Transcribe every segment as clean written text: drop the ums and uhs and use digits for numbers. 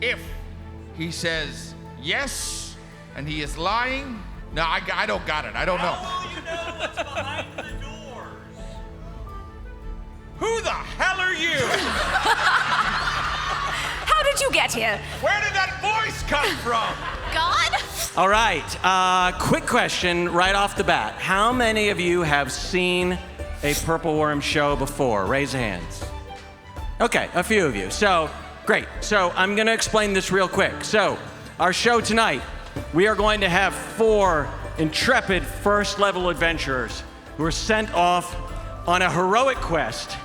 If he says yes and he is lying, no, I don't got it. I don't know. How will you know what's behind the doors? Who the hell are you? How did you get here? Where did that voice come from? God? All right, quick question right off the bat. How many of you have seen a Purple Worm show before? Raise your hands. Okay, a few of you. So, great. So I'm gonna explain this real quick. So, our show tonight, we are going to have 4 intrepid first-level adventurers who are sent off on a heroic quest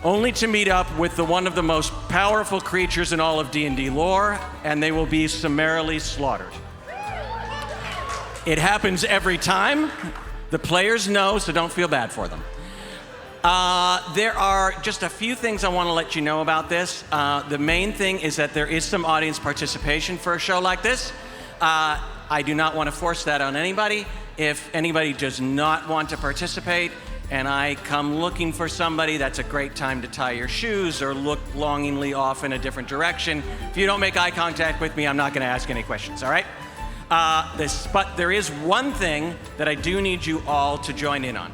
only to meet up with one of the most powerful creatures in all of D&D lore, and they will be summarily slaughtered. It happens every time. The players know, so don't feel bad for them. There are just a few things I want to let you know about this. The main thing is that there is some audience participation for a show like this. I do not want to force that on anybody. If anybody does not want to participate and I come looking for somebody, that's a great time to tie your shoes or look longingly off in a different direction. If you don't make eye contact with me, I'm not going to ask any questions, all right? But there is one thing that I do need you all to join in on.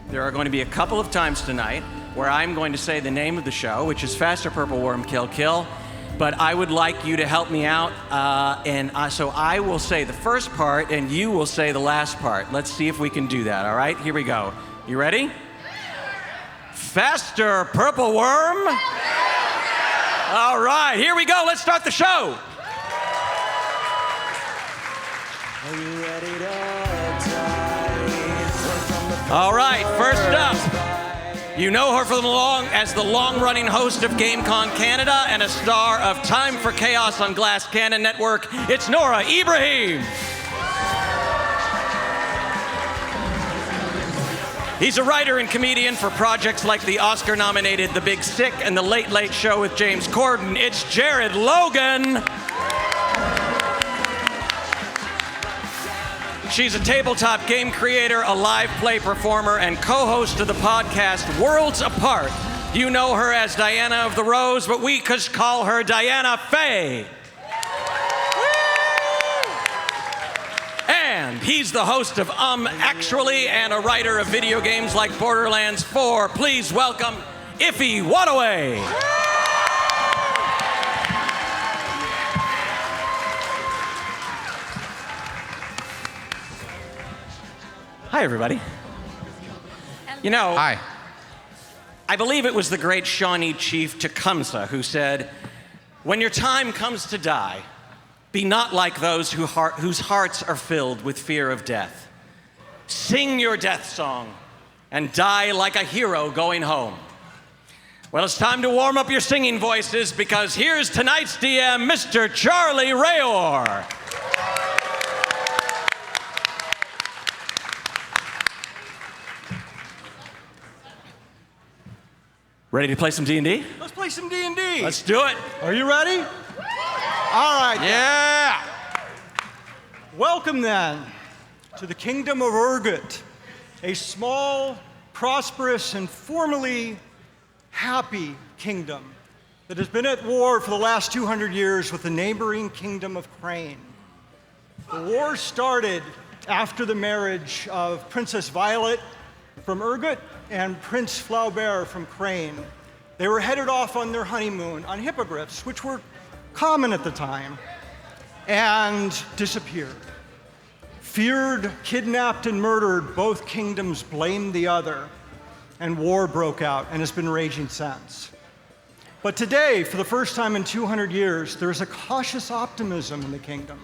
There are going to be a couple of times tonight where I'm going to say the name of the show, which is Faster Purple Worm Kill Kill, but I would like you to help me out, so I will say the first part and you will say the last part. Let's see if we can do that, all right? Here we go. You ready? Faster Purple Worm? All right, here we go. Let's start the show. Are you ready to die? All right, first up, you know her from as the long-running host of GameCon Canada and a star of Time for Chaos on Glass Cannon Network. It's Nora Ibrahim. He's a writer and comedian for projects like the Oscar-nominated The Big Sick and The Late Late Show with James Corden. It's Jared Logan. She's a tabletop game creator, a live play performer, and co-host of the podcast Worlds Apart. You know her as Diana of the Rose, but we just call her Diana Faye. And he's the host of Actually and a writer of video games like Borderlands 4. Please welcome Iffy Wadaway. Hi, everybody. You know, Hi. I believe it was the great Shawnee Chief Tecumseh who said, "When your time comes to die, be not like those whose hearts are filled with fear of death. Sing your death song and die like a hero going home." Well, it's time to warm up your singing voices because here's tonight's DM, Mr. Charlie Rayor. Ready to play some D&D? Let's play some D&D. Let's do it. Are you ready? All right. Yeah. Welcome then to the Kingdom of Urgut, a small, prosperous, and formerly happy kingdom that has been at war for the last 200 years with the neighboring Kingdom of Crane. The war started after the marriage of Princess Violet from Urgut and Prince Flaubert from Crane. They were headed off on their honeymoon on hippogriffs, which were common at the time, and disappeared. Feared, kidnapped, and murdered, both kingdoms blamed the other, and war broke out and has been raging since. But today, for the first time in 200 years, there is a cautious optimism in the kingdom.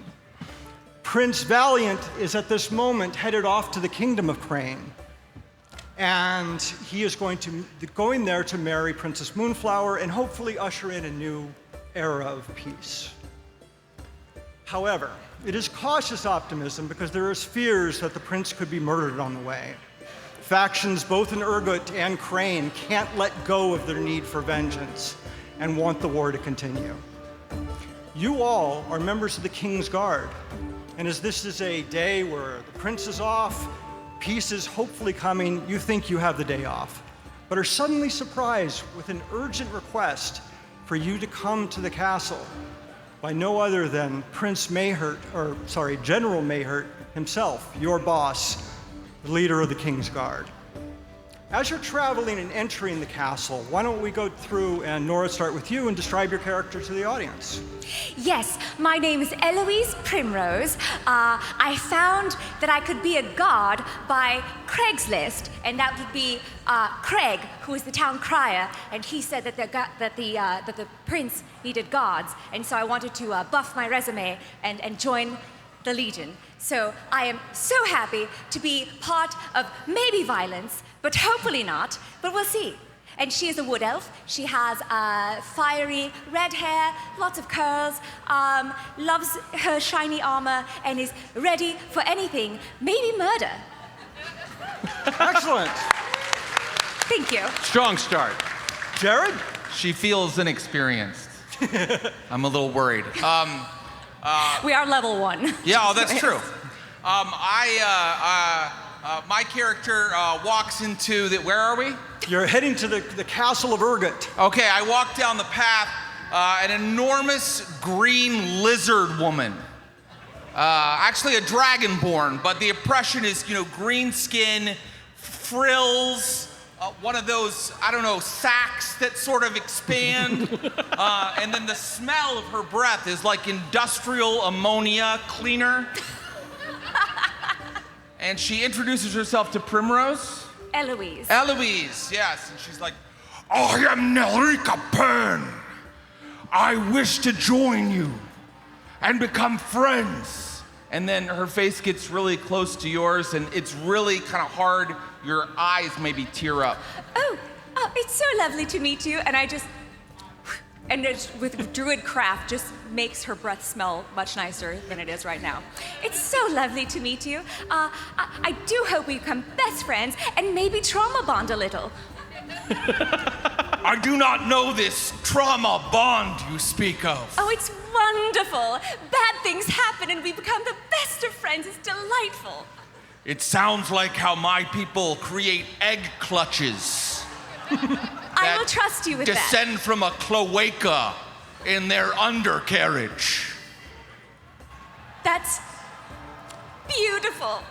Prince Valiant is at this moment headed off to the Kingdom of Crane, and he is going there to marry Princess Moonflower and hopefully usher in a new era of peace. However, it is cautious optimism because there is fears that the prince could be murdered on the way. Factions both in Urgut and Crane can't let go of their need for vengeance and want the war to continue. You all are members of the King's Guard, and as this is a day where the prince is off, peace is hopefully coming, you think you have the day off, but are suddenly surprised with an urgent request for you to come to the castle by no other than General Mayhert himself, your boss, the leader of the King's Guard. As you're traveling and entering the castle, why don't we go through and Nora, start with you and describe your character to the audience. Yes, my name is Eloise Primrose. I found that I could be a guard by Craigslist, and that would be Craig, who is the town crier, and he said that the prince needed guards, and so I wanted to buff my resume and join the Legion. So I am so happy to be part of maybe violence, but hopefully not, but we'll see. And she is a wood elf. She has fiery red hair, lots of curls, loves her shiny armor, and is ready for anything, maybe murder. Excellent. Thank you. Strong start. Jared? She feels inexperienced. I'm a little worried. We are level 1. Yeah, oh, that's true. My character walks into the. Where are we? You're heading to the castle of Urgot. Okay, I walk down the path. An enormous green lizard woman. Actually, a dragonborn, but the impression is, green skin, frills. One of those, I don't know, sacks that sort of expand. And then the smell of her breath is like industrial ammonia cleaner. And she introduces herself to Primrose. Eloise. Eloise, yes. And she's like, I am Nelrika Pern. I wish to join you and become friends. And then her face gets really close to yours, and it's really kind of hard. Your eyes maybe tear up. Oh, it's so lovely to meet you. And with Druid craft, just makes her breath smell much nicer than it is right now. It's so lovely to meet you. I do hope we become best friends and maybe trauma bond a little. I do not know this trauma bond you speak of. Oh, it's wonderful. Bad things happen and we become the best of friends. It's delightful. It sounds like how my people create egg clutches. I will trust you with that. Descend from a cloaca in their undercarriage. That's beautiful.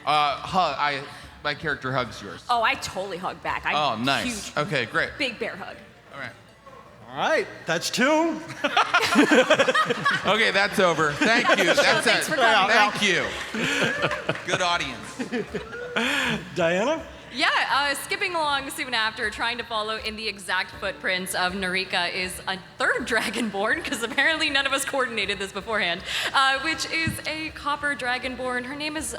My character hugs yours. Oh, I totally hug back. Oh, nice. Huge, Okay, great. big bear hug. All right. All right, that's 2. Okay, that's over. Thank you. That's Thanks it. for coming. Thank you. Good audience. Diana? Yeah, skipping along soon after, trying to follow in the exact footprints of Narika is a third dragonborn, because apparently none of us coordinated this beforehand, which is a copper dragonborn. Her name is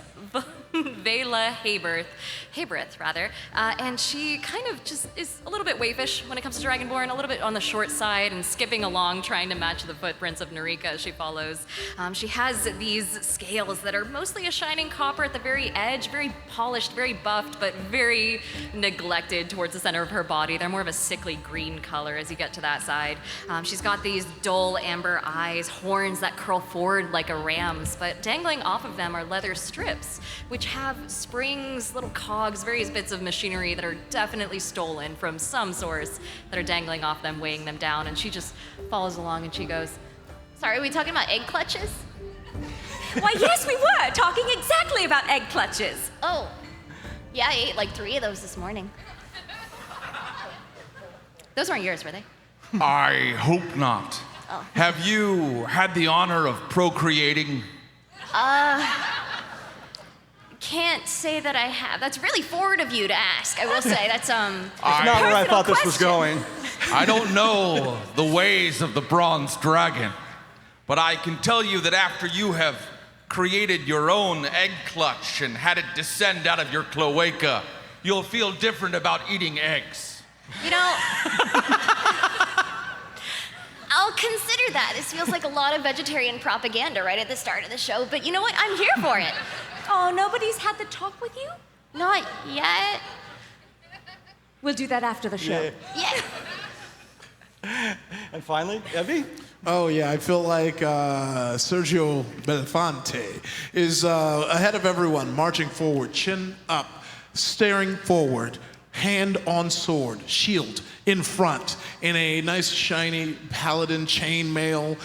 Vela Haybrith, rather. And she kind of just is a little bit waifish when it comes to dragonborn, a little bit on the short side and skipping along, trying to match the footprints of Narika as she follows. She has these scales that are mostly a shining copper at the very edge, very polished, very buffed, but very neglected towards the center of her body. They're more of a sickly green color as you get to that side. She's got these dull amber eyes, horns that curl forward like a ram's, but dangling off of them are leather strips, which have springs, little cogs, various bits of machinery that are definitely stolen from some source that are dangling off them, weighing them down. And she just follows along and she goes, "Sorry, are we talking about egg clutches?" Why, yes, we were talking exactly about egg clutches. Oh, yeah, I ate like 3 of those this morning. Those weren't yours, were they? I hope not. Oh. Have you had the honor of procreating? Can't say that I have. That's really forward of you to ask, I will say. That's, Not where I thought this was going. I don't know the ways of the bronze dragon, but I can tell you that after you have created your own egg clutch and had it descend out of your cloaca, you'll feel different about eating eggs. You know, I'll consider that. This feels like a lot of vegetarian propaganda right at the start of the show, but you know what? I'm here for it. Oh, nobody's had the talk with you? Not yet. We'll do that after the show. Yeah. And finally, Evie? Oh, yeah, I feel like Sergio Belafonte is ahead of everyone, marching forward, chin up, staring forward, hand on sword, shield in front in a nice shiny paladin chainmail,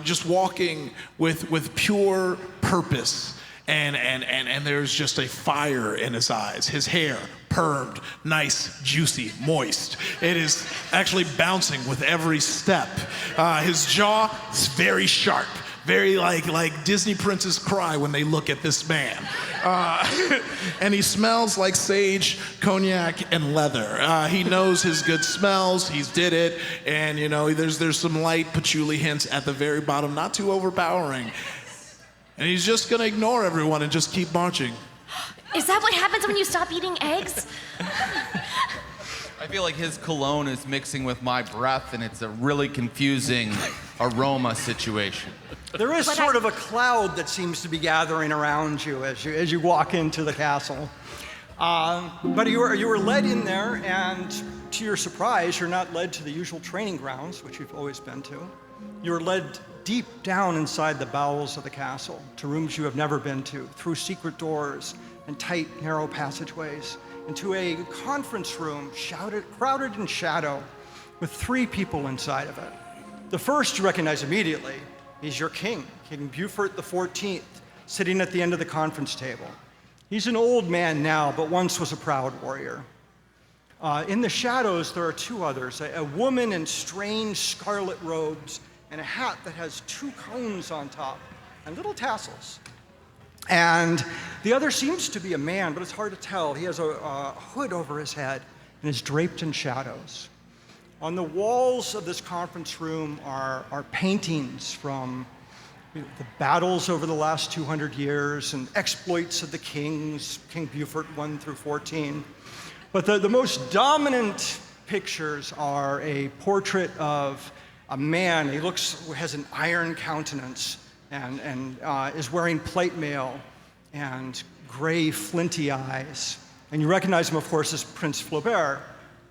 just walking with pure purpose. And there's just a fire in his eyes. His hair, permed, nice, juicy, moist. It is actually bouncing with every step. His jaw is very sharp, very like Disney princes cry when they look at this man. And he smells like sage, cognac, and leather. He knows his good smells. He's did it, and there's some light patchouli hints at the very bottom, not too overpowering. And he's just gonna ignore everyone and just keep marching. Is that what happens when you stop eating eggs? I feel like his cologne is mixing with my breath, and it's a really confusing aroma situation. There is sort of a cloud that seems to be gathering around you as you walk into the castle. But you were led in there, and to your surprise, you're not led to the usual training grounds, which you've always been to. You're led deep down inside the bowels of the castle, to rooms you have never been to, through secret doors and tight, narrow passageways, into a conference room crowded in shadow, with 3 people inside of it. The first you recognize immediately is your king, King Beaufort the 14th, sitting at the end of the conference table. He's an old man now, but once was a proud warrior. In the shadows, there are 2 others, a woman in strange scarlet robes and a hat that has 2 cones on top and little tassels. And the other seems to be a man, but it's hard to tell. He has a hood over his head and is draped in shadows. On the walls of this conference room are paintings from the battles over the last 200 years and exploits of the kings, King Beaufort 1 through 14. But the most dominant pictures are a portrait of a man. He has an iron countenance and is wearing plate mail and gray, flinty eyes. And you recognize him, of course, as Prince Flaubert,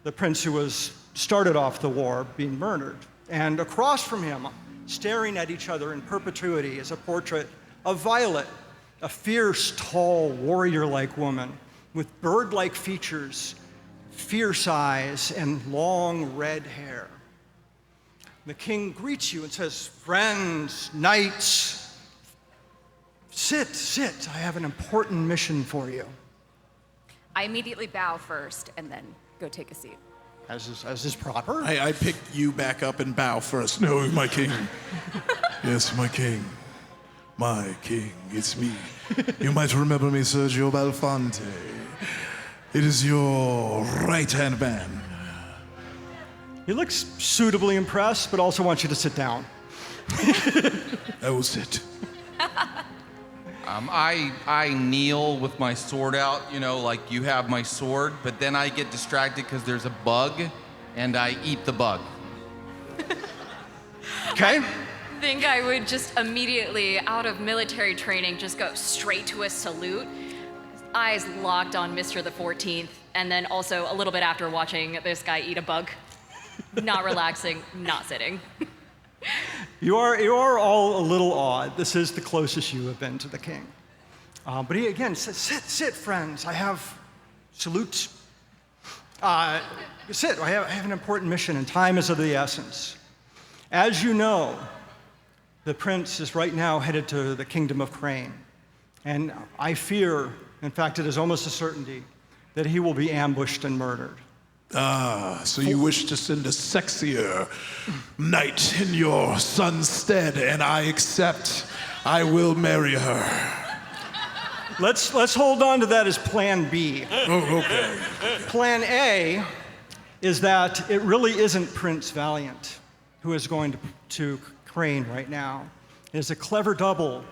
the prince who started off the war being murdered. And across from him, staring at each other in perpetuity, is a portrait of Violet, a fierce, tall, warrior-like woman with bird-like features, fierce eyes, and long red hair. The king greets you and says, "Friends, knights, sit. I have an important mission for you." I immediately bow first and then go take a seat. As is proper. I picked you back up and bow first. No, my king. Yes, my king. My king, it's me. You might remember me, Sergio Belfonte. It is your right-hand man. He looks suitably impressed, but also wants you to sit down. I will sit. I kneel with my sword out, like you have my sword, but then I get distracted because there's a bug, and I eat the bug. Okay. I think I would just immediately, out of military training, just go straight to a salute. Eyes locked on Mr. the 14th, and then also a little bit after watching this guy eat a bug. Not relaxing, not sitting. You are all a little awed. This is the closest you have been to the king. But he again says, sit, friends. I have salutes. Sit, I have an important mission, and time is of the essence. As you know, the prince is right now headed to the kingdom of Crane. And I fear, in fact, it is almost a certainty, that he will be ambushed and murdered. So you wish to send a sexier knight in your son's stead, and I accept. I will marry her. Let's hold on to that as Plan B. Oh, okay. Plan A is that it really isn't Prince Valiant who is going to Crane right now. It is a clever double,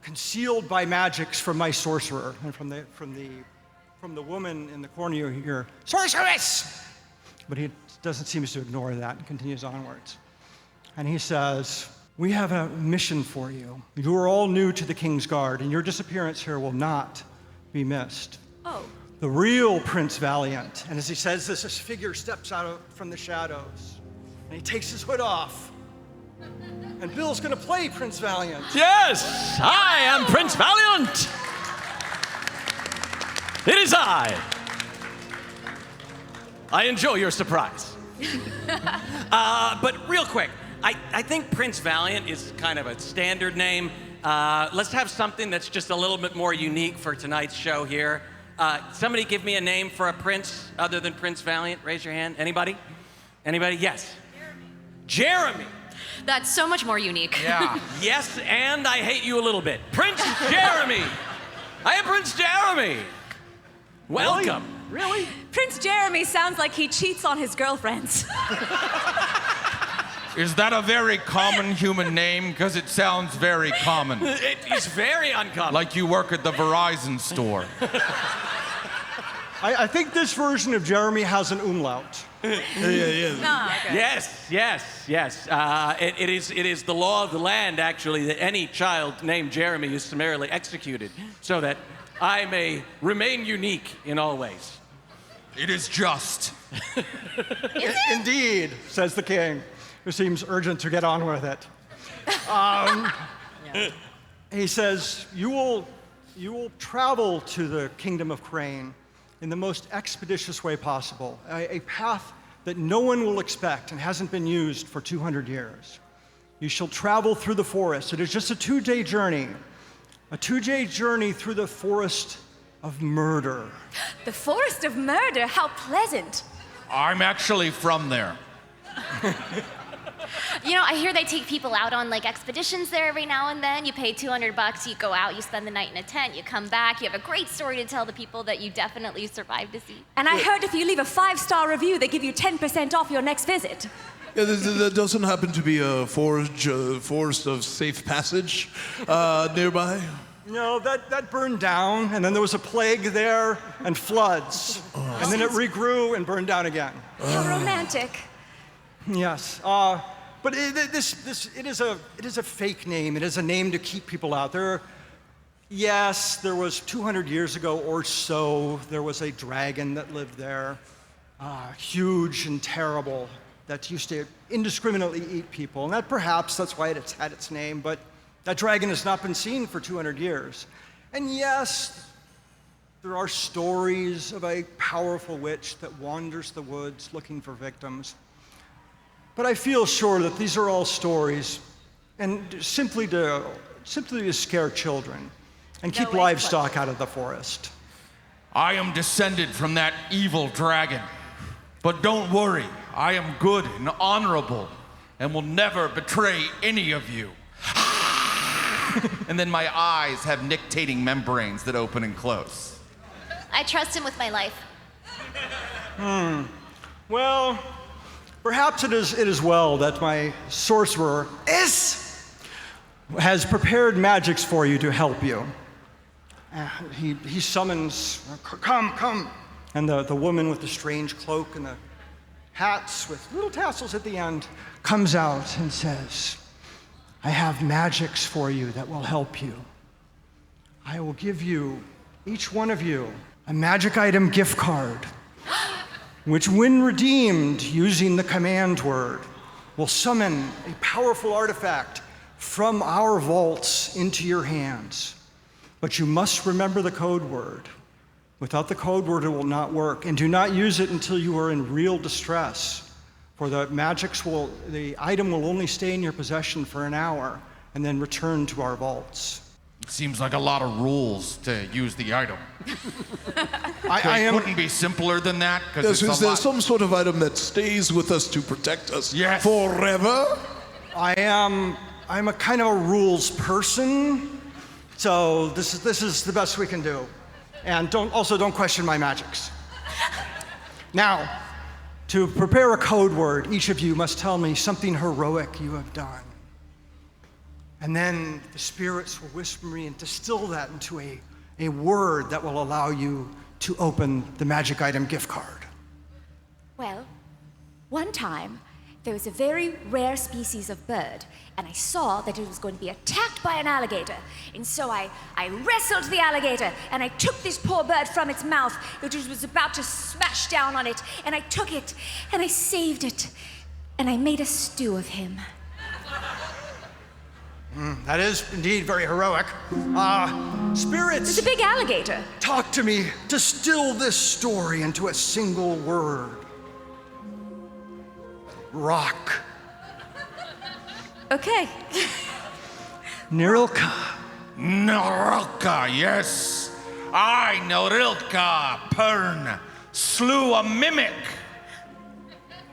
concealed by magics from my sorcerer and from the woman in the corner you hear, "Sorceress!" But he seems to ignore that and continues onwards. And he says, "We have a mission for you. You are all new to the King's Guard, and your disappearance here will not be missed." Oh. The real Prince Valiant. And as he says this, this figure steps out from the shadows, and he takes his hood off. And Bill's gonna play Prince Valiant. Yes, I am Prince Valiant. It is I. I enjoy your surprise. But real quick, I think Prince Valiant is kind of a standard name. Let's have something that's just a little bit more unique for tonight's show here. Somebody give me a name for a prince other than Prince Valiant. Raise your hand. Anybody? Anybody? Yes. Jeremy. That's so much more unique. Yeah. Yes, and I hate you a little bit. Prince Jeremy. I am Prince Jeremy. Welcome. Really? Prince Jeremy sounds like he cheats on his girlfriends. Is that a very common human name? Because it sounds very common. It is very uncommon. Like you work at the Verizon store. I think this version of Jeremy has an umlaut. Yes. It is the law of the land, actually, that any child named Jeremy is summarily executed, so that I may remain unique in all ways. It is just. Indeed, says the king, who seems urgent to get on with it. He says, you will travel to the kingdom of Crane in the most expeditious way possible, a path that no one will expect and hasn't been used for 200 years. You shall travel through the forest. It is just a 2-day journey. A 2-day journey through the forest of murder. The Forest of Murder, how pleasant. I'm actually from there. You know, I hear they take people out on like expeditions there every now and then. You pay $200, you go out, you spend the night in a tent, you come back, you have a great story to tell the people that you definitely survived to see. And I heard if you leave a 5-star review, they give you 10% off your next visit. Yeah, there doesn't happen to be a forest of safe passage nearby. No, that burned down, and then there was a plague there and floods. And then it regrew and burned down again. How romantic. Yes, but it is a fake name. It is a name to keep people out. Yes, there was 200 years ago or so, there was a dragon that lived there, huge and terrible, that used to indiscriminately eat people. And that's why it's had its name, but that dragon has not been seen for 200 years. And yes, there are stories of a powerful witch that wanders the woods looking for victims. But I feel sure that these are all stories, and simply to scare children and keep livestock out of the forest. I am descended from that evil dragon. But don't worry, I am good and honorable and will never betray any of you. And then my eyes have nictating membranes that open and close. I trust him with my life. Well, perhaps it is well that my sorcerer has prepared magics for you to help you. He summons, come. And the woman with the strange cloak and the hats with little tassels at the end comes out and says, I have magics for you that will help you. I will give you, each one of you, a magic item gift card, which when redeemed using the command word, will summon a powerful artifact from our vaults into your hands. But you must remember the code word. Without the code word, it will not work. And do not use it until you are in real distress. For the item will only stay in your possession for an hour and then return to our vaults. It seems like a lot of rules to use the item. I Wouldn't be simpler than that? Yes, is there some sort of item that stays with us to protect us forever? I'm a kind of a rules person, so this is the best we can do. And don't question my magics. Now, to prepare a code word, each of you must tell me something heroic you have done. And then the spirits will whisper me and distill that into a word that will allow you to open the magic item gift card. Well, one time, there was a very rare species of bird, and I saw that it was going to be attacked by an alligator. And so I wrestled the alligator, and I took this poor bird from its mouth, which was about to smash down on it, and I took it, and I saved it, and I made a stew of him. That is indeed very heroic. Spirits, It's a big alligator. talk to me. Distill this story into a single word. rock. Okay. Nirilka. Narilka, yes. I, Narilka Pern, slew a mimic.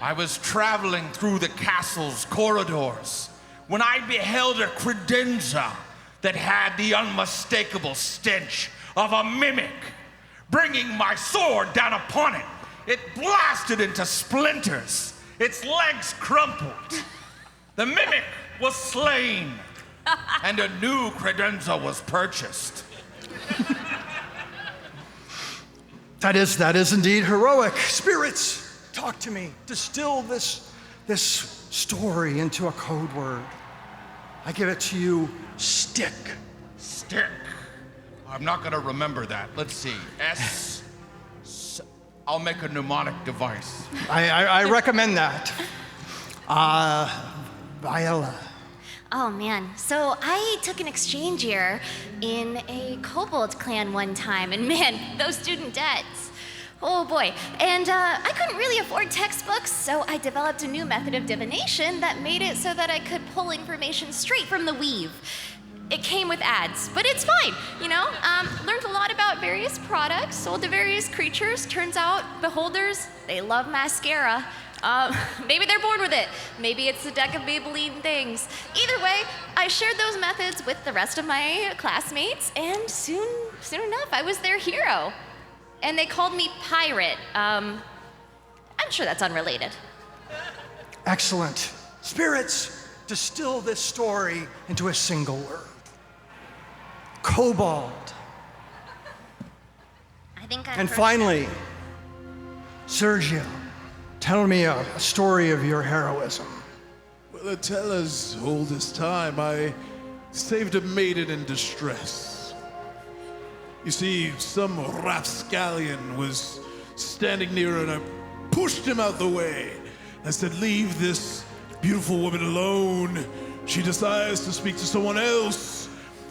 I was traveling through the castle's corridors when I beheld a credenza that had the unmistakable stench of a mimic. Bringing my sword down upon it, it blasted into splinters. Its legs crumpled. The mimic was slain, and a new credenza was purchased. That is indeed heroic. Spirits, talk to me. Distill this story into a code word. I give it to you, stick. Stick. I'm not gonna remember that. Let's see. I'll make a mnemonic device. I recommend that. Viola. Oh man, so I took an exchange year in a kobold clan one time, and man, those student debts. Oh boy. And I couldn't really afford textbooks, so I developed a new method of divination that made it so that I could pull information straight from the weave. It came with ads, but it's fine, you know? Learned a lot about various products, sold to various creatures. Turns out, beholders, they love mascara. Maybe they're born with it. Maybe it's a deck of Maybelline things. Either way, I shared those methods with the rest of my classmates, and soon enough, I was their hero. And they called me Pirate. I'm sure that's unrelated. Excellent. Spirits, distill this story into a single word. Kobold. I think I've And heard finally, Sergio, tell me a story of your heroism. Well, to tell as old as time, I saved a maiden in distress. You see, some rapscallion was standing near her, and I pushed him out the way. I said, "Leave this beautiful woman alone. She desires to speak to someone else."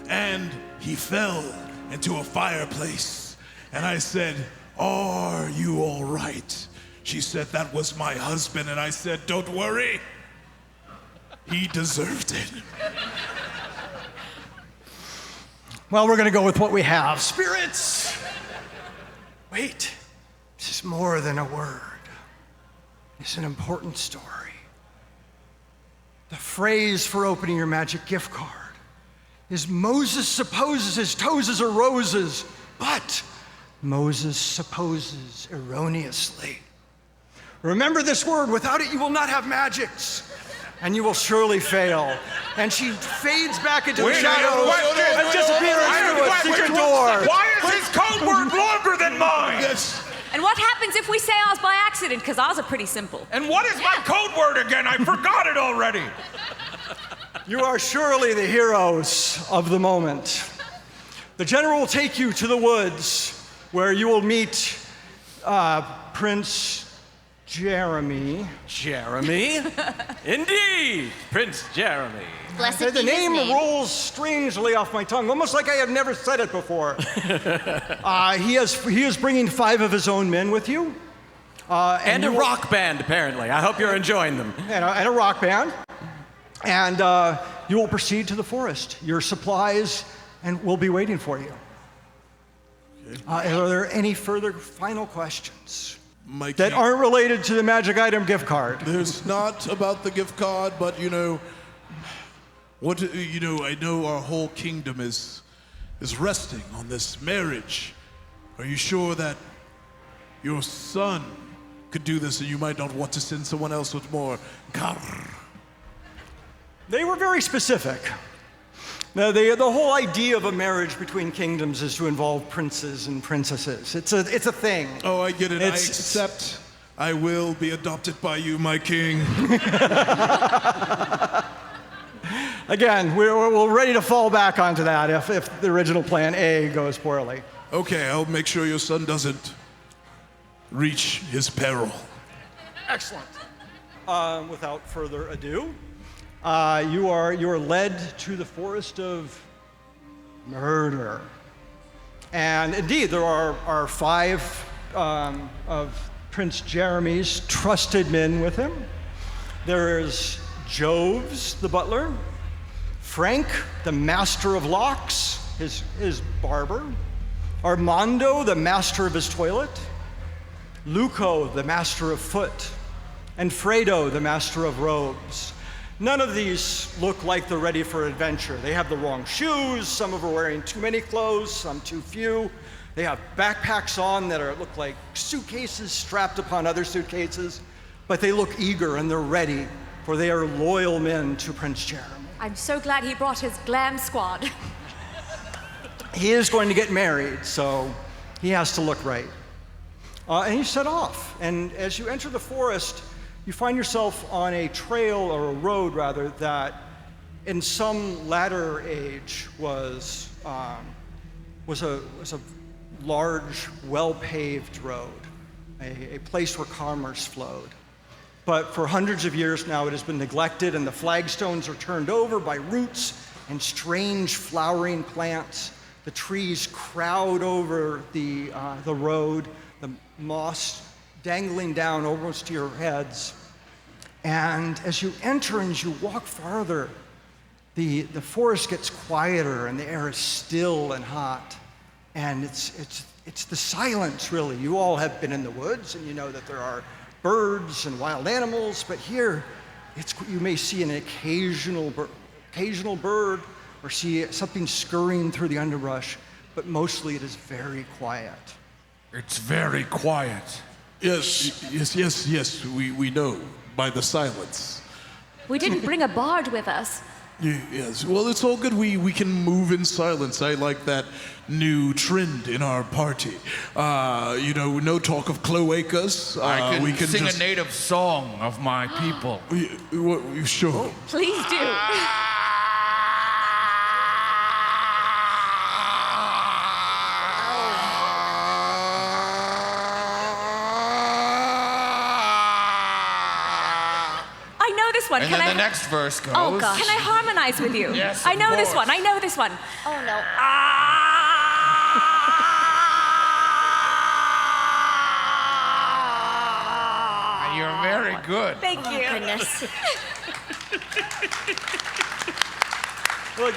And he fell into a fireplace. And I said, "Are you all right?" She said, "That was my husband." And I said, "Don't worry. He deserved it." Well, we're going to go with what we have. Spirits! Wait, this is more than a word. It's an important story. The phrase for opening your magic gift card is Moses supposes his toes are roses, but Moses supposes erroneously. Remember this word. Without it, you will not have magics, and you will surely fail. And she fades back into the shadows and disappears through a secret door. Why is his code word longer than mine? Yes. And what happens if we say ours by accident? Because ours are pretty simple. And what is my code word again? I forgot it already. You are surely the heroes of the moment. The general will take you to the woods where you will meet Prince Jeremy. Jeremy? Indeed, Prince Jeremy. Blessed The be his name name. rolls strangely off my tongue, almost like I have never said it before. He is bringing 5 of his own men with you. And a rock band, apparently. I hope you're enjoying them. And a rock band. And you will proceed to the forest. Your supplies will be waiting for you. Are there any further final questions that aren't related to the magic item gift card? There's not about the gift card, but I know our whole kingdom is resting on this marriage. Are you sure that your son could do this, and you might not want to send someone else with more? They were very specific. Now, the whole idea of a marriage between kingdoms is to involve princes and princesses. It's a thing. Oh, I get it. I accept. I will be adopted by you, my king. Again, we're ready to fall back onto that if the original plan A goes poorly. Okay, I'll make sure your son doesn't reach his peril. Excellent. Without further ado, you are led to the forest of murder. And indeed, there are 5 of Prince Jeremy's trusted men with him. There's Joves, the butler. Frank, the master of locks, his barber. Armando, the master of his toilet. Luco, the master of foot. And Fredo, the master of robes. None of these look like they're ready for adventure. They have the wrong shoes, some of them are wearing too many clothes, some too few. They have backpacks on that look like suitcases strapped upon other suitcases, but they look eager and they're ready, for they are loyal men to Prince Jeremy. I'm so glad he brought his glam squad. He is going to get married, so he has to look right. And you set off, and as you enter the forest, you find yourself on a trail, or a road rather, that in some latter age was a large, well-paved road, a place where commerce flowed. But for hundreds of years now, it has been neglected, and the flagstones are turned over by roots and strange flowering plants. The trees crowd over the road, the moss dangling down almost to your heads. And as you enter and as you walk farther, the forest gets quieter and the air is still and hot. And it's the silence, really. You all have been in the woods and you know that there are birds and wild animals, but here you may see an occasional bird or see something scurrying through the underbrush, but mostly it is very quiet. It's very quiet. Yes, we know by the silence. We didn't bring a bard with us. Yes, well, it's all good. We can move in silence. I like that new trend in our party. No talk of cloacas. I can we can sing just... a native song of my people. Sure. Please do. One. And Can then I... the next verse goes. Oh, gosh. Can I harmonize with you? Yes, I know of this course. one. I know this one. Oh no. You're very good. Thank you. Goodness. Look,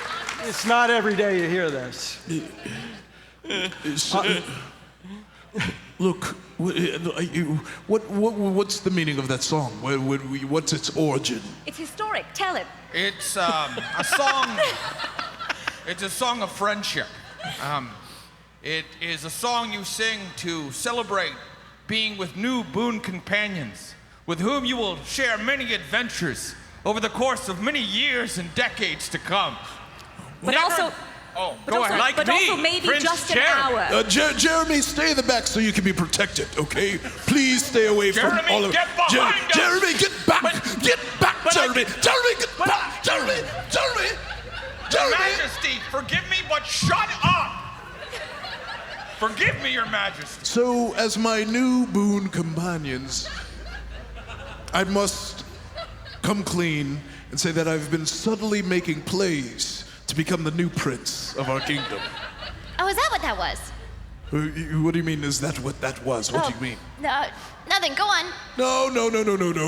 it's not every day you hear this. Look, what's the meaning of that song? What's its origin? It's historic. Tell him. It's a song. It's a song of friendship. It is a song you sing to celebrate being with new boon companions, with whom you will share many adventures over the course of many years and decades to come. But also, go ahead. Like but me, also maybe Prince just Jeremy. an hour. Jeremy, stay in the back so you can be protected, okay? Please stay away from Jeremy, all of... get behind us! Jeremy, get back! Get back, Jeremy! Jeremy, get back! Jeremy! Your Majesty, forgive me, but shut up! Forgive me, Your Majesty. So, as my new boon companions, I must come clean and say that I've been subtly making plays to become the new prince of our kingdom. Oh, is that what that was? What do you mean, is that what that was? What do you mean? No, nothing. Go on. No.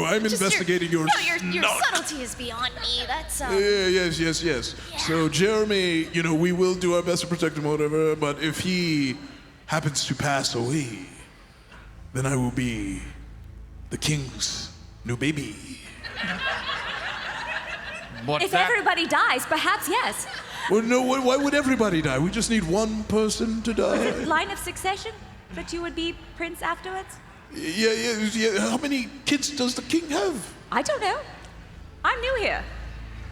I'm Just investigating your your subtlety is beyond me. That's Yes. Yeah. So Jeremy, we will do our best to protect him, whatever. But if he happens to pass away, then I will be the king's new baby. If everybody dies, perhaps yes. Well, no. Why would everybody die? We just need one person to die. Line of succession, that you would be prince afterwards? Yeah. How many kids does the king have? I don't know. I'm new here.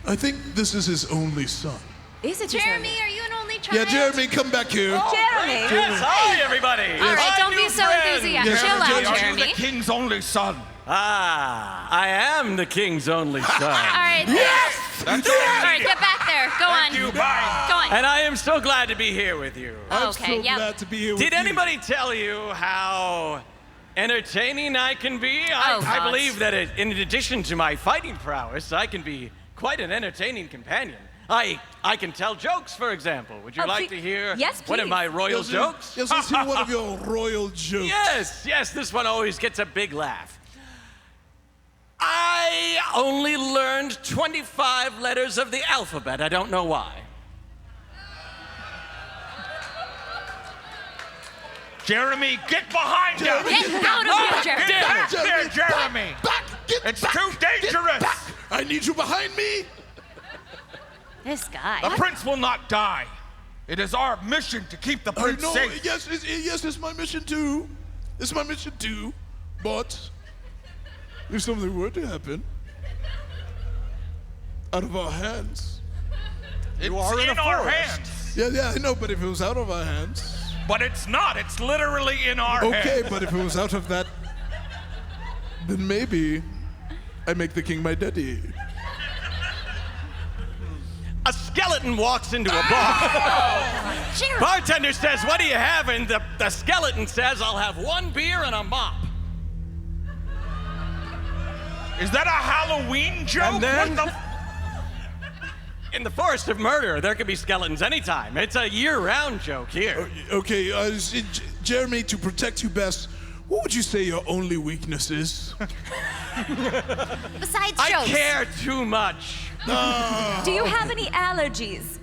I think this is his only son. Is it Jeremy, are you an only child? Yeah, Jeremy, come back here. Jeremy? Yes, hi, everybody. All right, don't be so enthusiastic. Chill out, Are you Jeremy. the king's only son? I am the king's only son. All right. Yes! All right, get back there. Go on. Thank you, bye. Go on. And I am so glad to be here with you. I'm Okay, so yep. glad to be here with Did you. anybody tell you how entertaining I can be? Oh, I God. believe that in addition to my fighting prowess, I can be quite an entertaining companion. I can tell jokes, for example. Would you Oh, like please- to hear Yes, one of please. my royal jokes? Yes, let's hear one of your royal jokes. Yes, this one always gets a big laugh. I only learned 25 letters of the alphabet. I don't know why. Jeremy, get behind him! Get out of here, Jeremy. Get back there, Jeremy! Back! It's too dangerous! I need you behind me! This guy. The prince will not die. It is our mission to keep the I prince know, safe. yes, it's my mission too. It's my mission too. But if something were to happen, out of our hands. It's are in a our forest. hands. Yeah, I know, but if it was out of our hands. But it's not. It's literally in our hands. Okay, but if it was out of that, then maybe I make the king my daddy. A skeleton walks into a bar. Jeremy. Bartender says, "What are you having?" The skeleton says, "I'll have one beer and a mop." Is that a Halloween joke? And then- What the In the forest of murder, there could be skeletons anytime. It's a year-round joke here. Okay, Jeremy, to protect you best, what would you say your only weakness is? Besides I jokes. care too much. Do you have any allergies?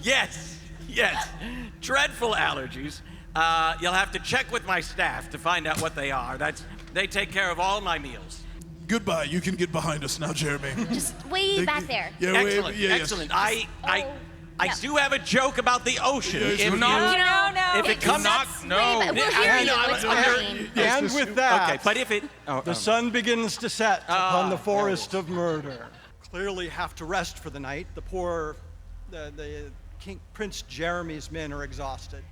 Yes. Dreadful allergies. You'll have to check with my staff to find out what they are. They take care of all my meals. Goodbye. You can get behind us now, Jeremy. Just way back there. Yeah, Excellent, yes. excellent. I do have a joke about the ocean. Yes, If you you- No. If it comes not- Wait, no. but we'll I hear mean, you. I'm- It's I'm- fine. And with that, Okay, but if it... the sun begins to set upon the no. forest of murder. Clearly have to rest for the night. The King Prince Jeremy's men are exhausted,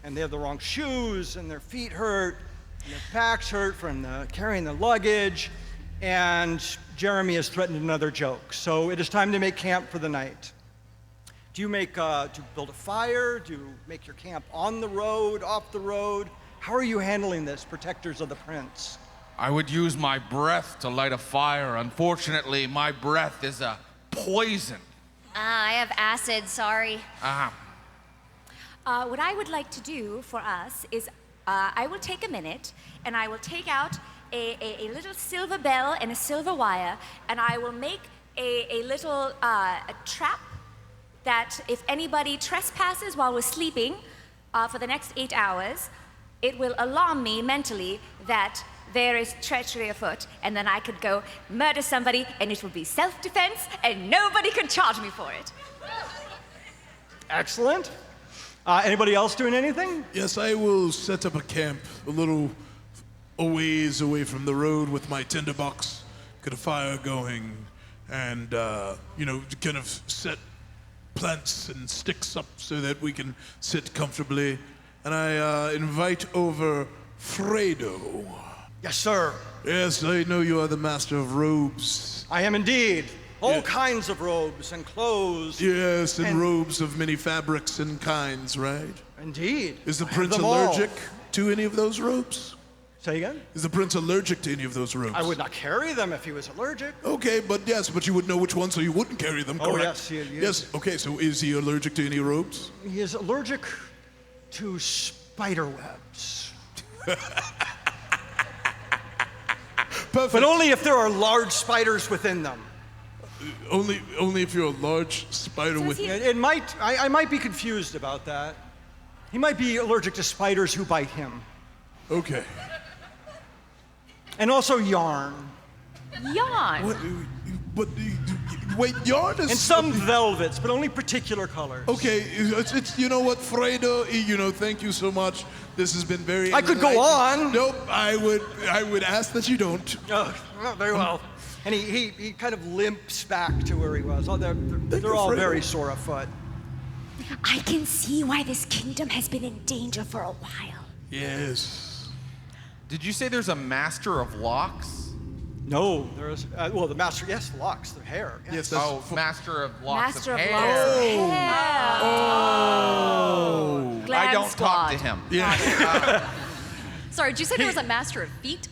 and they have the wrong shoes, and their feet hurt, and their backs hurt from carrying the luggage, and Jeremy has threatened another joke. So it is time to make camp for the night. Do you build a fire? Do you make your camp on the road, off the road? How are you handling this, protectors of the prince? I would use my breath to light a fire. Unfortunately, my breath is a poison. I have acid, sorry. What I would like to do for us is I will take a minute and I will take out a little silver bell and a silver wire, and I will make a little a trap that if anybody trespasses while we're sleeping for the next 8 hours, it will alarm me mentally that there is treachery afoot, and then I could go murder somebody, and it will be self-defense, and nobody can charge me for it. Excellent. Anybody else doing anything? Yes, I will set up a camp a little a ways away from the road with my tinderbox, get a fire going, and, kind of set plants and sticks up so that we can sit comfortably. And I invite over Fredo. Yes, sir. Yes, I know you are the master of robes. I am indeed. All Yeah. kinds of robes and clothes. Yes, and And- robes of many fabrics and kinds, right? Indeed. Is the I have prince them all. allergic to any of those robes? Say again? Is the prince allergic to any of those robes? I would not carry them if he was allergic. Okay, but you would know which one, so you wouldn't carry them, Oh, correct? yes, he- Yes, okay, so is he allergic to any robes? He is allergic to spider webs. Perfect. But only if there are large spiders within them. Only if you're a large spider with... I might be confused about that. He might be allergic to spiders who bite him. Okay. And also yarn. Yarn. What, but, wait, yarn is... And some velvets, but only particular colors. Okay, it's you know what, Fredo, thank you so much. This has been very... I could go enlightening. on. Nope, I would ask that you don't. Oh, very well. And he kind of limps back to where he was. Oh, they're all Fredo. very sore afoot. I can see why this kingdom has been in danger for a while. Yes. Did you say there's a master of locks? No, there is. The master, yes, the locks, the hair. Yes, that's... Oh, master of locks Master of of hair. locks of hair. Oh. I Glam don't talk to squad. him. Yeah. Sorry, did you say there was a master of feet?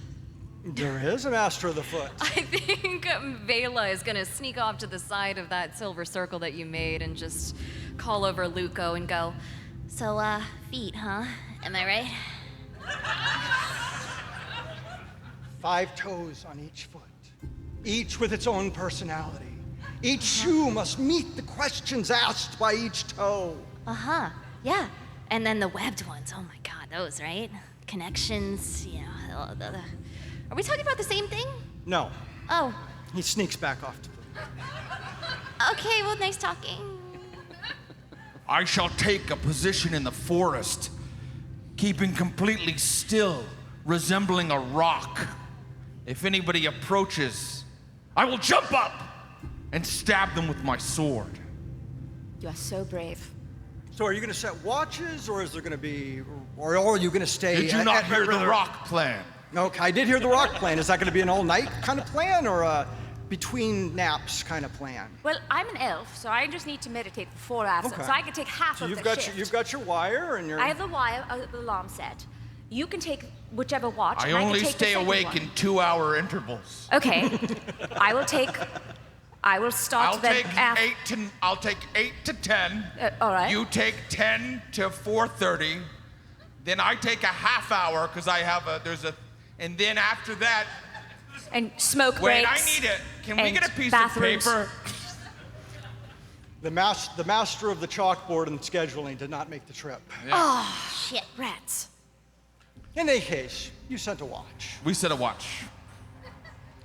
There is a master of the foot. I think Vela is gonna sneak off to the side of that silver circle that you made and just call over Luco and go, So, feet, huh? Am I right? 5 toes on each foot, each with its own personality. Each shoe must meet the questions asked by each toe. Uh-huh, yeah. And then the webbed ones, oh my God, those, right? Connections, Are we talking about the same thing? No, Oh, he sneaks back off to the... okay, well, nice talking. I shall take a position in the forest, keeping completely still, resembling a rock. If anybody approaches, I will jump up and stab them with my sword. You are so brave. So are you going to set watches, or is there going to be... Or are you going to stay... Did you not hear the rock plan? Okay, I did hear the rock plan. Is that going to be an all-night kind of plan, or a between naps kind of plan? Well, I'm an elf, so I just need to meditate for 4 hours. Okay. So I can take half So of you've the got shift. you've got your wire and your... I have the wire, the alarm set. You can take whichever watch. I and only can take the stay second awake one. in 2-hour intervals. Okay. I will start I'll then take after. I'll take 8 to 10. All right. You take 10 to 4:30. Then I take a half hour because I have and then after that, And smoke wait, breaks. I need it. Can we and get a piece bathrooms. of paper? The master of the chalkboard and scheduling did not make the trip. Oh, shit, rats. In any case, you sent a watch. We set a watch.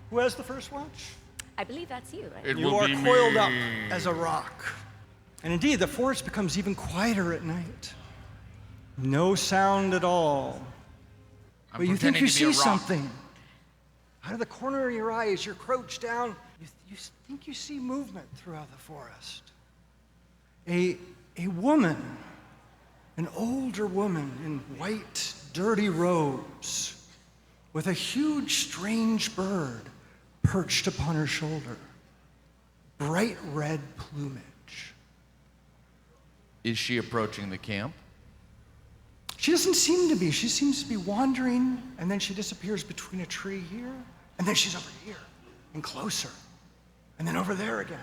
Who has the first watch? I believe that's you, right? It You will are be coiled me. up as a rock. And indeed, the forest becomes even quieter at night. No sound at all. I'm But you think pretending you to be a see rock. something. Out of the corner of your eye, as you're crouched down, you think you see movement throughout the forest. A woman, an older woman in white, dirty robes, with a huge, strange bird perched upon her shoulder. Bright red plumage. Is she approaching the camp? She doesn't seem to be. She seems to be wandering, and then she disappears between a tree here, and then she's over here, and closer, and then over there again,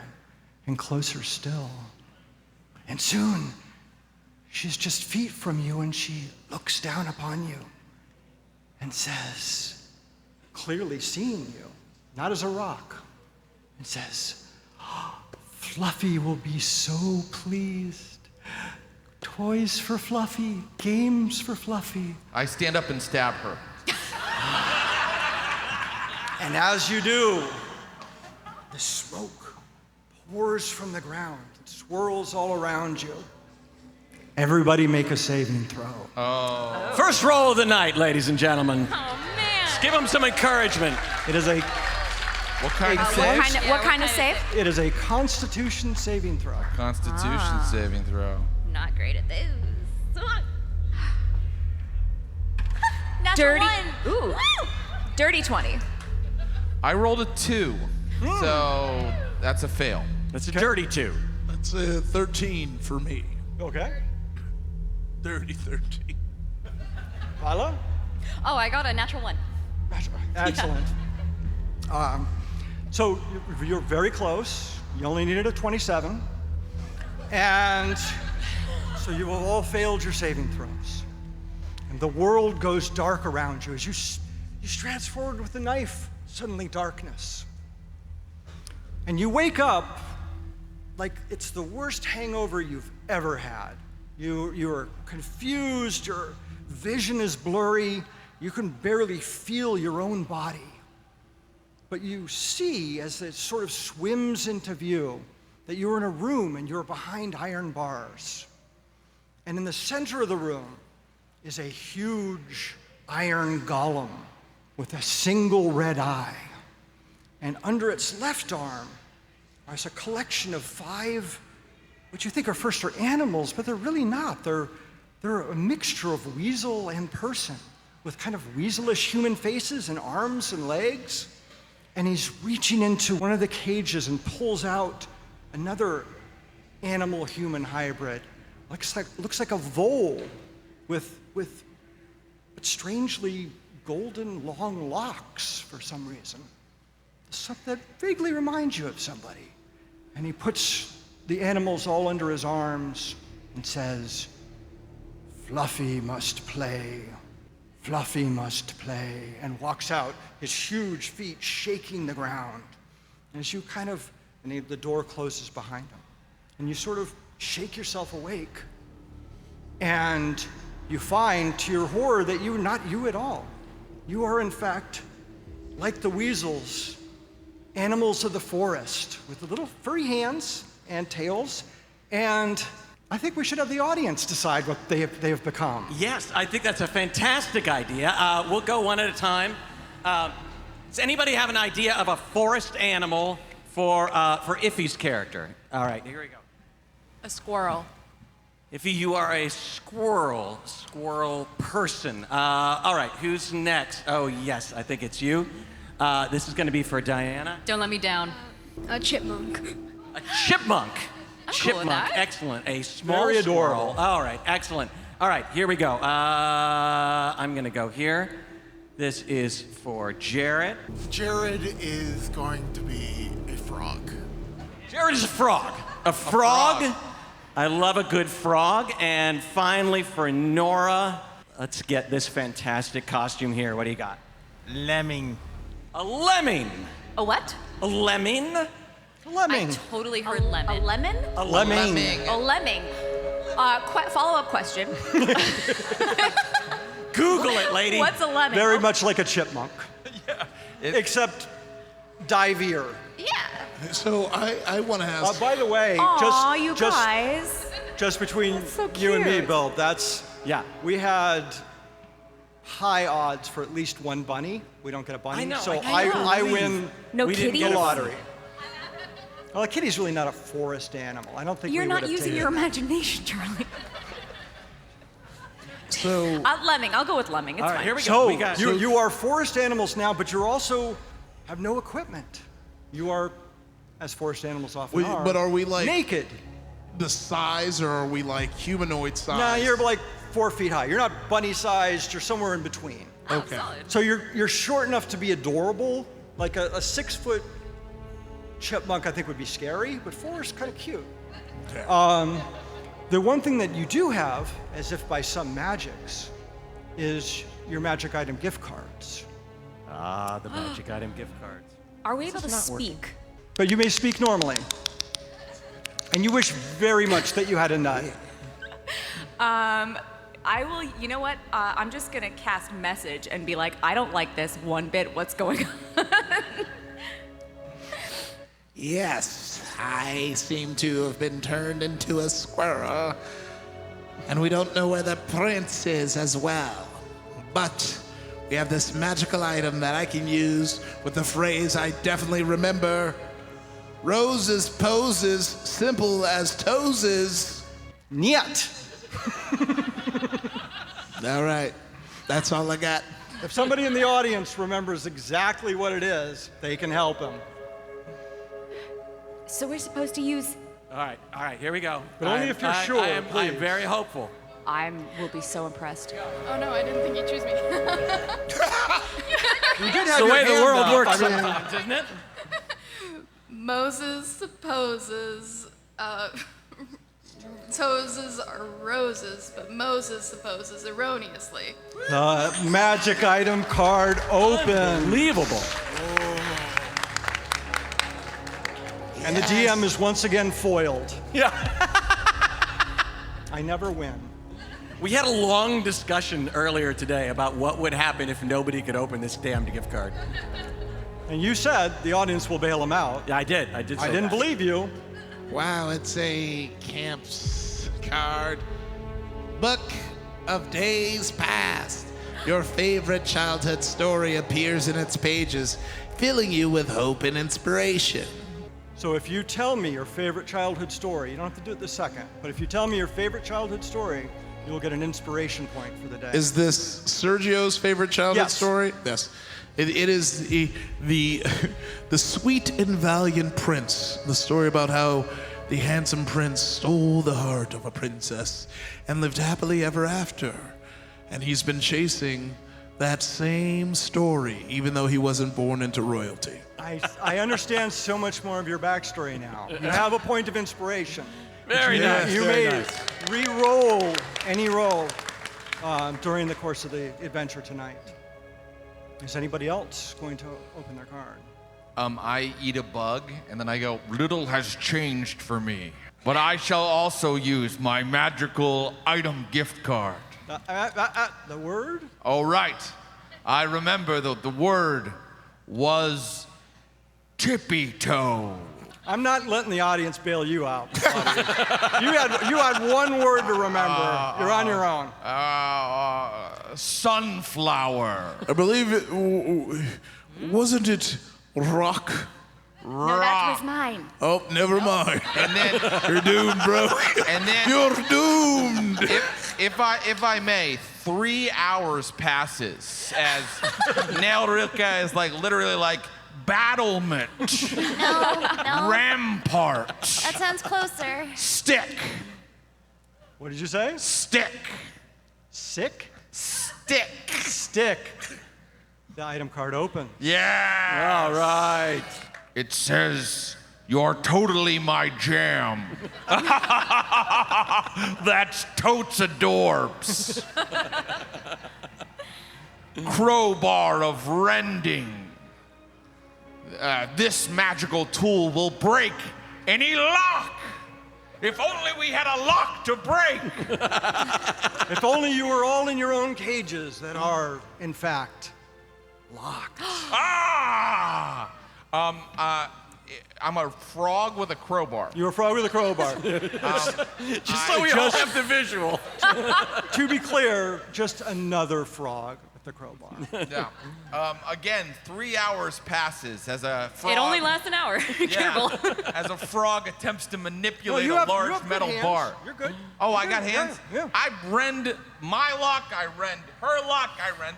and closer still. And soon, she's just feet from you, and she looks down upon you and says, clearly seeing you, not as a rock, and says, Fluffy will be so pleased. Toys for Fluffy, games for Fluffy. I stand up and stab her. And as you do, the smoke pours from the ground. It swirls all around you. Everybody make a saving throw. First roll of the night, ladies and gentlemen. Oh, man. Let's give them some encouragement. It is a What kind of What save? what kind of save? it is a Constitution saving throw. Constitution saving throw. Not great at those. Natural Dirty. one. Ooh. Woo! Dirty 20. I rolled a 2, so that's a fail. That's a dirty 2. That's a 13 for me. Okay. Dirty 13. Lila? Oh, I got a natural 1. Excellent. So you're very close. You only needed a 27. And so you have all failed your saving throws. And the world goes dark around you as you strance forward with the knife. Suddenly darkness. And you wake up like it's the worst hangover you've ever had. You're confused, your vision is blurry, you can barely feel your own body. But you see, as it sort of swims into view, that you're in a room and you're behind iron bars. And in the center of the room is a huge iron golem with a single red eye. And under its left arm is a collection of 5, what you think are first are animals, but they're really not. They're a mixture of weasel and person, with kind of weaselish human faces and arms and legs. And he's reaching into one of the cages and pulls out another animal-human hybrid. Looks like a vole with but strangely golden long locks for some reason. Something that vaguely reminds you of somebody. And he puts the animals all under his arms and says, Fluffy must play. Fluffy must play, and walks out, his huge feet shaking the ground. And as you and the door closes behind him, and you sort of shake yourself awake, and you find, to your horror, that you're not you at all. You are, in fact, like the weasels, animals of the forest, with the little furry hands and tails, and I think we should have the audience decide what they have become. Yes, I think that's a fantastic idea. We'll go one at a time. Does anybody have an idea of a forest animal for Iffy's character? All right, here we go. A squirrel. Iffy, you are a squirrel person. All right, who's next? Oh, yes, I think it's you. This is going to be for Diana. Don't let me down. A chipmunk. A chipmunk. I'm cool with that. Excellent. A small Very squirrel. adorable. All right, excellent. All right, here we go. I'm going to go here. This is for Jared. Jared is going to be a frog. Jared is a frog. A frog? I love a good frog. And finally, for Nora, let's get this fantastic costume here. What do you got? Lemming. A lemming. A what? A lemming? Lemming. I totally heard lemon. A lemon? A Lemming. A lemming. Follow-up question. Google it, lady. What's a lemon? Very much like a chipmunk. Except divier. Yeah. So I want to ask. By the way, Aw, you guys. just between so you and me, cute. Bill, Yeah. we had high odds for at least one bunny. We don't get a bunny. I know, So I can't I believe win No we didn't kitty? get the a lottery. Well, a kitty's really not a forest animal. I don't think You're we not would have using taken your it. imagination, Charlie. So Lemming. I'll go with lemming. It's All right, fine. here we go. So We got you are forest animals now, but you're also have no equipment. You are, as forest animals often Wait, are. but are we like- naked? the size, or are we like humanoid size? No, you're like 4 feet high. You're not bunny-sized. You're somewhere in between. Okay. Solid. So you're short enough to be adorable. Like a 6-foot chipmunk, I think would be scary, but 4 is kind of cute. Okay. The one thing that you do have, as if by some magics, is your magic item gift cards. the magic item gift cards. Are we able to not working. speak? But you may speak normally. And you wish very much that you had a nut. I will, you know what? I'm just gonna cast message and be like, I don't like this one bit. What's going on? Yes, I seem to have been turned into a squirrel, and we don't know where the prince is as well. But we have this magical item that I can use with the phrase I definitely remember. Roses poses, simple as toeses. Niet. All right, that's all I got. If somebody in the audience remembers exactly what it is, they can help him. So we're supposed to use. All right, here we go. But only if you're sure, I am please. very hopeful. Will be so impressed. Oh no, I didn't think you'd choose me. You did have the your way the hand world up. works I mean, sometimes, isn't it? Moses supposes toeses are roses, but Moses supposes erroneously. the magic item card open. Unbelievable. And the DM is once again foiled. Yeah. I never win. We had a long discussion earlier today about what would happen if nobody could open this damned gift card. And you said the audience will bail him out. Yeah, I did. I I say didn't that. believe you. Wow, it's a camp's card. Book of Days Past. Your favorite childhood story appears in its pages, filling you with hope and inspiration. So if you tell me your favorite childhood story, you don't have to do it this second, but if you tell me your favorite childhood story, you'll get an inspiration point for the day. Is this Sergio's favorite childhood Yes. story? Yes. It is the sweet and valiant prince, the story about how the handsome prince stole the heart of a princess and lived happily ever after. And he's been chasing that same story, even though he wasn't born into royalty. I understand so much more of your backstory now. You have a point of inspiration. Very nice. You very may nice. re-roll any roll during the course of the adventure tonight. Is anybody else going to open their card? I eat a bug, and then I go, little has changed for me. But I shall also use my magical item gift card. The word? Oh, right. I remember the word was tippy toe. I'm not letting the audience bail you out. You had one word to remember. You're on your own. Sunflower. I believe it. Wasn't it rock? No, that was mine. Oh, never mind. And then You're doomed, bro. And then You're doomed. if I may, 3 hours passes as Nelrika is like literally like battlement, No. rampart, That sounds closer. stick, What did you say? stick, Sick? stick. Stick. The item card opens. Yeah. All right. It says, "You're totally my jam." That's totes adorbs. Crowbar of rending. This magical tool will break any lock. If only we had a lock to break. If only you were all in your own cages that are, in fact, locked. I'm a frog with a crowbar. You're a frog with a crowbar. Just so we all have the visual. To be clear, just another frog with the crowbar. Yeah. Again, 3 hours passes as a frog. It only lasts an hour. Careful. As a frog attempts to manipulate you a have large good metal hands. bar. You're good. Oh, You're I got good. hands? Yeah. I rend my lock, I rend her lock, I rend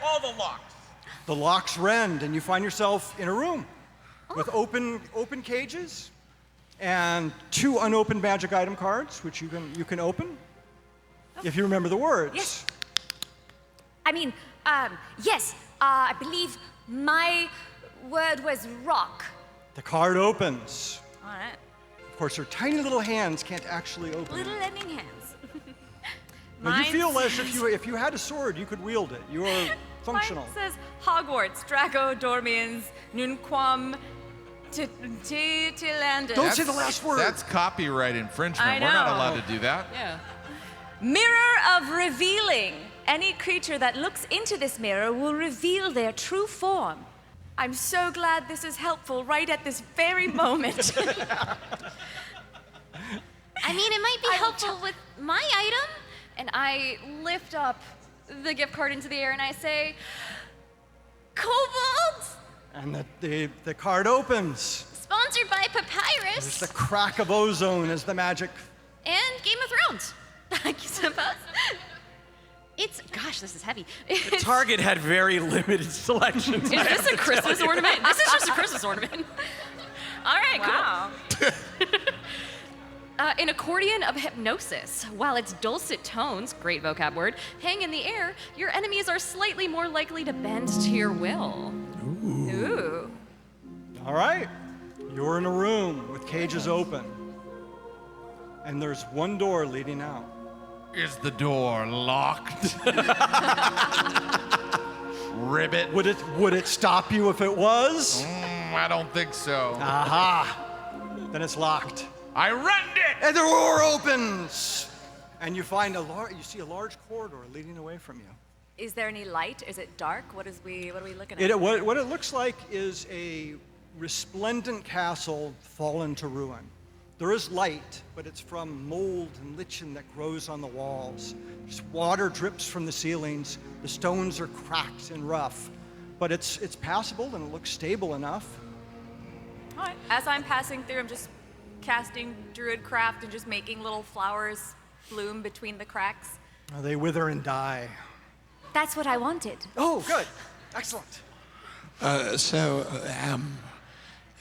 all the locks. The locks rend, and you find yourself in a room with open cages and 2 unopened magic item cards, which you can open if you remember the words. Yes. I mean, yes, I believe my word was rock. The card opens. All right. Of course, her tiny little hands can't actually open Little it. lending hands. Now, you feel Mine as if you had a sword, you could wield it. You are functional. Mine says Hogwarts, Draco, Dormians, Nunquam, Tilandus. Don't say the last word. That's copyright infringement. I We're not know. allowed to do that. Yeah. Mirror of revealing. Any creature that looks into this mirror will reveal their true form. I'm so glad this is helpful right at this very moment. I mean, it might be helpful with my item. And I lift up the gift card into the air and I say, Kobold! And the card opens. Sponsored by There's Papyrus the crack of ozone as the magic. and Game of Thrones. I suppose. Gosh, this is heavy. It's, Target had very limited selections. Is this a Christmas ornament? This is just a Christmas ornament. All right, Wow. cool. An accordion of hypnosis. While its dulcet tones, great vocab word, hang in the air, your enemies are slightly more likely to bend to your will. Ooh. All right. You're in a room with cages open. And there's one door leading out. Is the door locked? Ribbit. Would it stop you if it was? I don't think so. Aha. Then it's locked. I rend it! And the door opens. And you find you see a large corridor leading away from you. Is there any light? Is it dark? What are we looking at? What it looks like is a resplendent castle fallen to ruin. There is light, but it's from mold and lichen that grows on the walls. Just water drips from the ceilings. The stones are cracked and rough, but it's passable and it looks stable enough. All right. As I'm passing through, I'm just casting druid craft and just making little flowers bloom between the cracks. They wither and die. That's what I wanted. Oh, good. Excellent.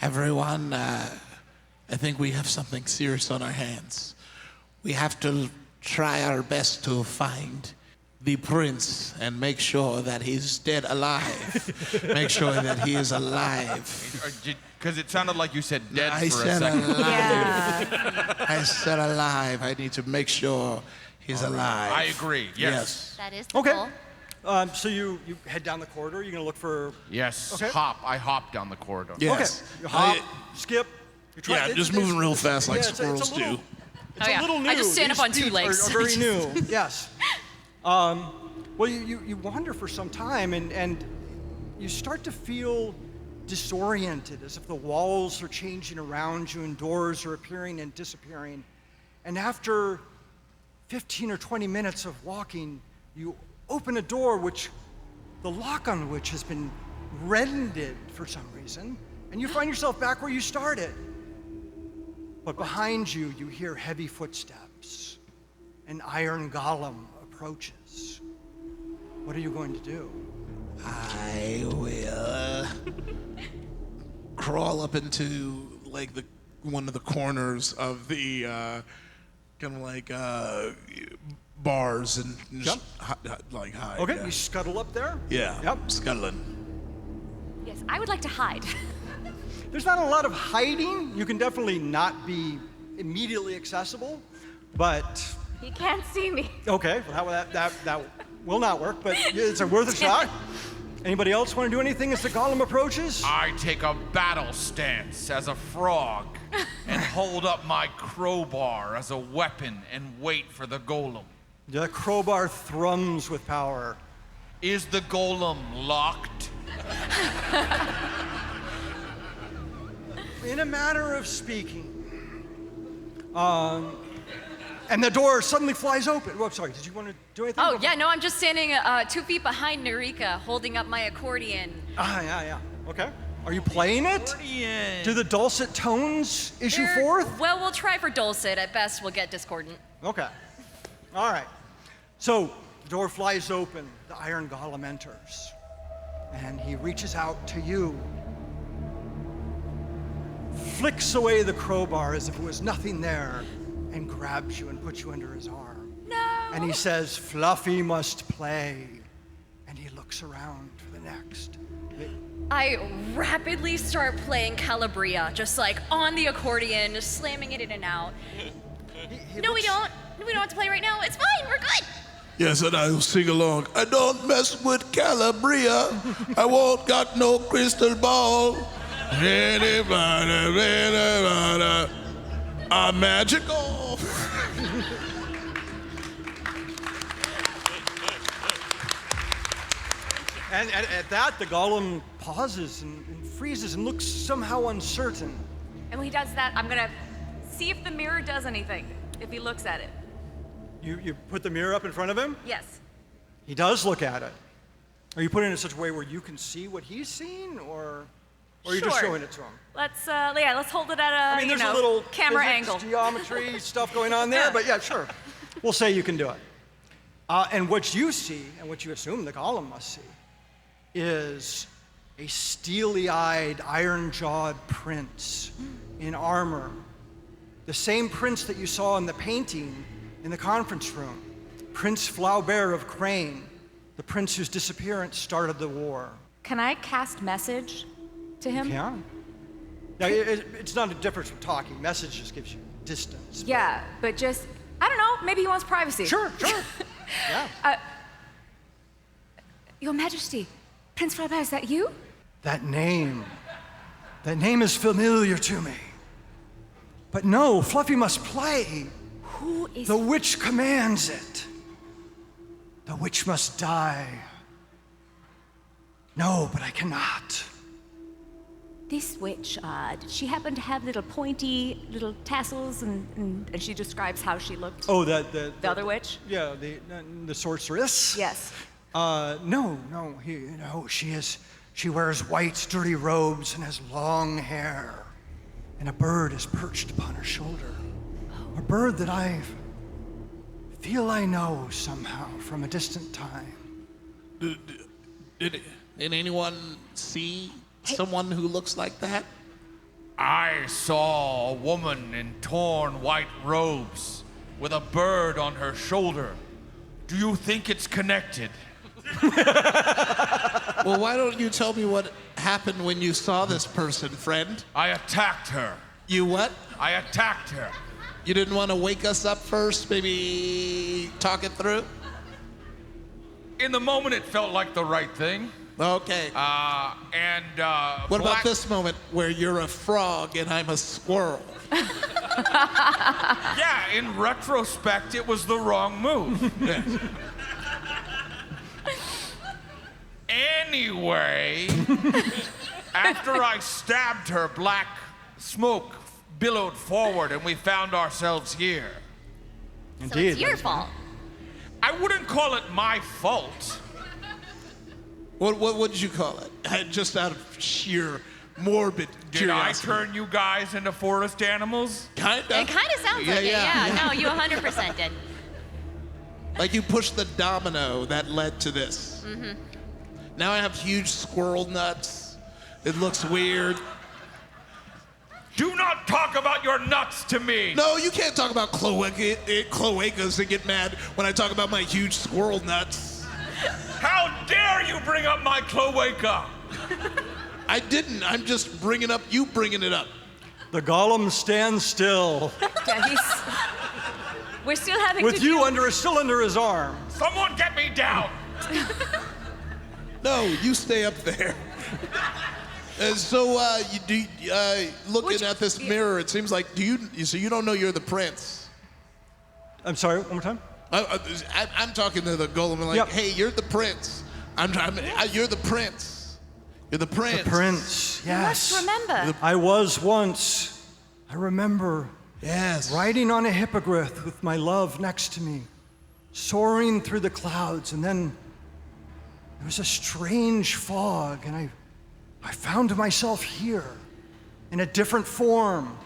Everyone, I think we have something serious on our hands. We have to try our best to find the prince and make sure that he's dead alive. Make sure that he is alive. Because it sounded like you said dead I for a said second. alive. Yeah. I said alive. I need to make sure He's alive. I agree. Yes. That is the Okay. goal. So you head down the corridor. You're gonna look for. Yes. Okay. I hop down the corridor. Yes. Okay. You hop, skip. You try, Yeah, just moving real fast like squirrels do. It's Oh, yeah. a little new. I just stand These up on two feet legs. Are very new. Yes. Well, you wander for some time, and you start to feel disoriented, as if the walls are changing around you and doors are appearing and disappearing. And after 15 or 20 minutes of walking, you open a door the lock on which has been rended for some reason, and you find yourself back where you started. But behind you, you hear heavy footsteps. An iron golem approaches. What are you going to do? I will crawl up into like one of the corners of the kind of like bars and just hide. Okay, Yeah. you scuttle up there. Yeah. Yep. Scuttling. Yes, I would like to hide. There's not a lot of hiding. You can definitely not be immediately accessible, but He can't see me. okay, well, that will not work, but it's worth a shot. Anybody else want to do anything as the golem approaches? I take a battle stance as a frog and hold up my crowbar as a weapon and wait for the golem. The crowbar thrums with power. Is the golem locked? In a manner of speaking. And the door suddenly flies open. Oh, sorry, did you want to do anything? Oh, yeah, no, I'm just standing 2 feet behind Narika, holding up my accordion. Yeah. Okay. Are you playing it? Accordion. Do the dulcet tones issue forth? Well, we'll try for dulcet. At best, we'll get discordant. Okay. All right. So the door flies open. The iron golem enters. And he reaches out to you. Flicks away the crowbar as if it was nothing there. And grabs you and puts you under his arm. No! And he says, Fluffy must play. And he looks around for the next. I rapidly start playing Calabria, just like on the accordion, slamming it in and out. No, we don't. We don't have to play right now. It's fine. We're good. Yes, and I'll sing along. I don't mess with Calabria. I won't got no crystal ball. I'm magical. And at that, the golem pauses and freezes and looks somehow uncertain. And when he does that, I'm gonna see if the mirror does anything, if he looks at it. You put the mirror up in front of him? Yes. He does look at it. Are you putting it in such a way where you can see what he's seeing, or are you just Sure. showing it to him? Let's hold it at a, I mean, there's you know, a little camera physics, angle. geometry stuff going on there, but yeah, sure. We'll say you can do it. And what you see, and what you assume the golem must see, is a steely-eyed, iron-jawed prince in armor. The same prince that you saw in the painting in the conference room. Prince Flaubert of Crane, the prince whose disappearance started the war. Can I cast message to him? Yeah. Now, it's not a difference from talking. Message just gives you distance. Yeah, but just, I don't know, maybe he wants privacy. Sure. Yeah. Your Majesty, Prince Flaubert, is that you? That name is familiar to me. But no, Fluffy must play. Who is... The witch commands it. The witch must die. No, but I cannot. This witch, did she happen to have little pointy little tassels and she describes how she looked? Oh, the other witch? Yeah, the sorceress? Yes. No, she wears white, dirty robes and has long hair. And a bird is perched upon her shoulder. A bird that I feel I know somehow from a distant time. Did anyone see someone who looks like that? I saw a woman in torn white robes with a bird on her shoulder. Do you think it's connected? Well, why don't you tell me what happened when you saw this person, friend? I attacked her. You what? I attacked her. You didn't want to wake us up first? Maybe talk it through? In the moment, it felt like the right thing. Okay. What about this moment where you're a frog and I'm a squirrel? Yeah, in retrospect, it was the wrong move. Yes. Anyway, after I stabbed her, black smoke billowed forward and we found ourselves here. So it's your fault. I wouldn't call it my fault. What did you call it? Just out of sheer morbid Did curiosity. I turn you guys into forest animals? Kinda. It kind of sounds like it, yeah. No, you 100% did. Like you pushed the domino that led to this. Mm-hmm. Now I have huge squirrel nuts. It looks weird. Do not talk about your nuts to me. No, you can't talk about cloacas and get mad when I talk about my huge squirrel nuts. How dare you bring up my cloaca? I didn't. I'm just bringing up you bringing it up. The golem stands still. Yeah, we're still having With to you do... still under his arm. Someone get me down. No, you stay up there. Looking at this mirror, it seems like so you don't know you're the prince. I'm sorry, one more time? I'm talking to the golem like, Yep. hey, you're the prince. You're the prince. You're the prince. The prince, yes. You must remember. I was once. I remember. Yes. Riding on a hippogriff with my love next to me, soaring through the clouds, and then there was a strange fog, and I found myself here in a different form,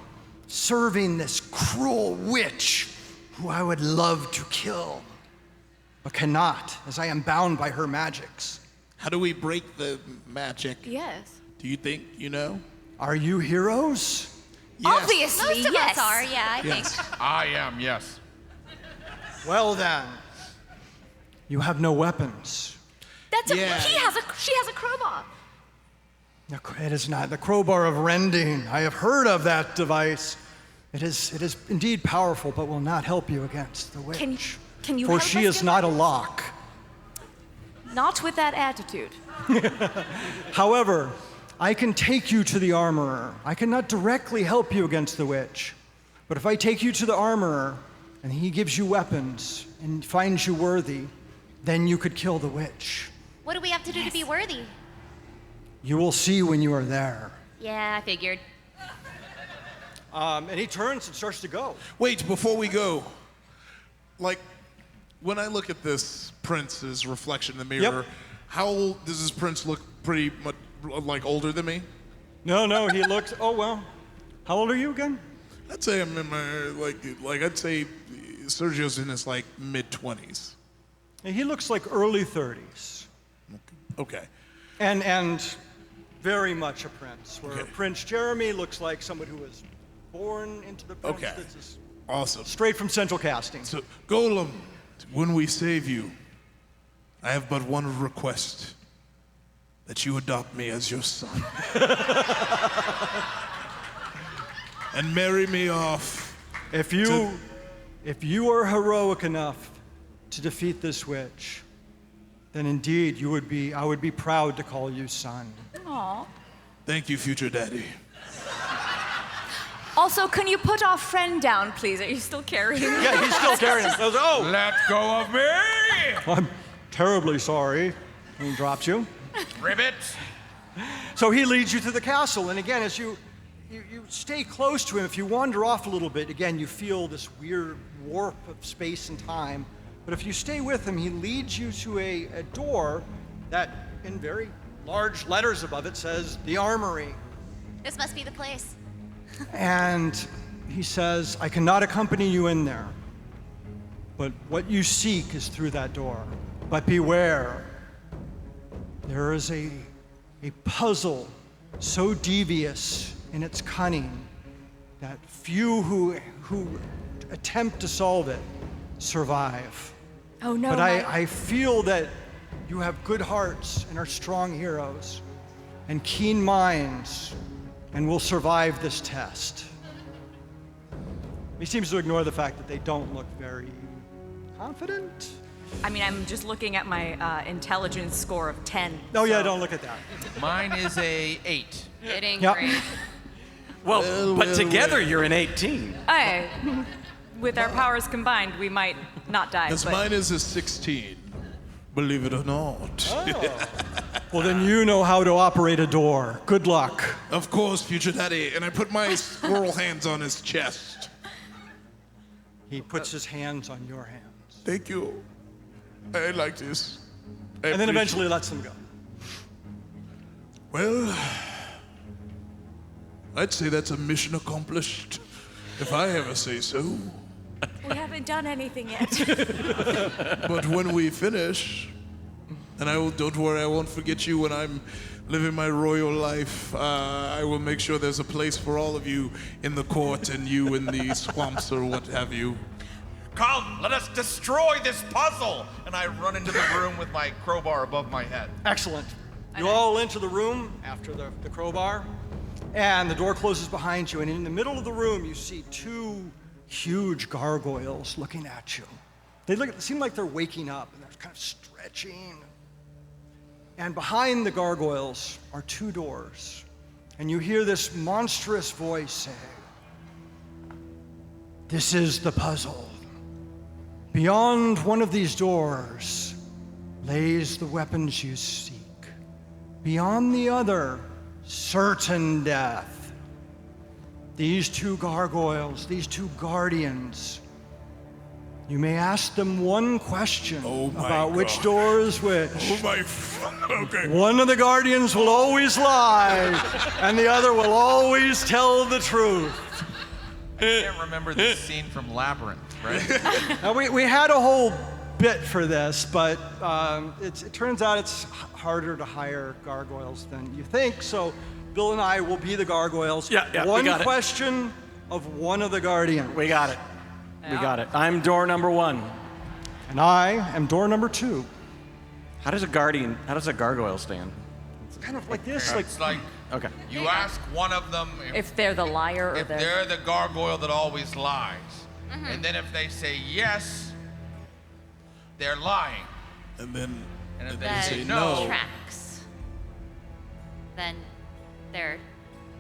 serving this cruel witch who I would love to kill, but cannot, as I am bound by her magics. How do we break the magic? Yes. Do you think you know? Are you heroes? Yes. Obviously, Most of yes. us are, yeah, I Yes. think. I am, yes. Well then, you have no weapons. That's Yeah. she has a crowbar. It is not the crowbar of rending. I have heard of that device. It is indeed powerful, but will not help you against the witch. Can you For help she us, is not a Gilbert? lock. Not with that attitude. However, I can take you to the armorer. I cannot directly help you against the witch. But if I take you to the armorer and he gives you weapons and finds you worthy, then you could kill the witch. What do we have to do to be worthy? You will see when you are there. Yeah, I figured. And he turns and starts to go. Wait, before we go, like, when I look at this prince's reflection in the mirror, Yep. how old does this prince look? Pretty much like older than me? No, he looks, oh well. How old are you again? I'd say I'm in my, I'd say Sergio's in his, mid-20s. He looks like early 30s. Okay. And very much a prince, where Okay. Prince Jeremy looks like someone who was born into the prince. Okay. This is Awesome. straight from central casting. So, Golem, when we save you, I have but one request. That you adopt me as your son. And marry me off. If you are heroic enough to defeat this witch, then indeed I would be proud to call you son. Aw. Thank you, future daddy. Also, can you put our friend down, please? Are you still carrying him? Yeah, he's still carrying him. Oh, Let go of me! I'm terribly sorry. And he drops you. Ribbit! So he leads you to the castle, and again, as you stay close to him, if you wander off a little bit, again, you feel this weird warp of space and time. But if you stay with him, he leads you to a door that, in very large letters above it, says, the armory. This must be the place. And he says, I cannot accompany you in there, but what you seek is through that door. But beware, there is a puzzle so devious in its cunning that few who attempt to solve it survive. Oh no. But I feel that you have good hearts and are strong heroes and keen minds and will survive this test. He seems to ignore the fact that they don't look very confident. I mean, I'm just looking at my intelligence score of 10. Oh yeah, so- don't look at that. Mine is a 8. It ain't Yep. great. Well, but together you're an 18. Hey, with our powers combined, we might not die. Yes, but mine is a 16. Believe it or not. Well, then you know how to operate a door. Good luck. Of course, future daddy. And I put my squirrel hands on his chest. He puts his hands on your hands. Thank you. I like this. And then eventually lets them go. Well, I'd say that's a mission accomplished, if I ever say so. we haven't done anything yet. But when we finish, and don't worry, I won't forget you when I'm living my royal life. I will make sure there's a place for all of you in the court and you in the swamps or what have you. Come, let us destroy this puzzle! And I run into the room with my crowbar above my head. Excellent. You all enter the room after the crowbar, and the door closes behind you, and in the middle of the room you see two huge gargoyles looking at you. They seem like they're waking up, and they're kind of stretching. And behind the gargoyles are two doors, and you hear this monstrous voice say, "This is the puzzle. Beyond one of these doors lays the weapons you seek. Beyond the other, certain death." These two gargoyles, these two guardians, you may ask them one question about which door is which. Oh my, okay. One of the guardians will always lie, and the other will always tell the truth. I can't remember this scene from Labyrinth, right? Now, we had a whole bit for this, but it turns out it's harder to hire gargoyles than you think, so Bill and I will be the gargoyles. Yeah, we one got it. question of one of the guardians. We got it. We got it. I'm door number 1. And I am door number 2. How does a gargoyle stand? It's kind of like this, like, It's like Okay. you ask one of them if they're the liar or if they're the gargoyle that always lies. And then if they say yes, they're lying. And then And if That they say no, tracks. Then they're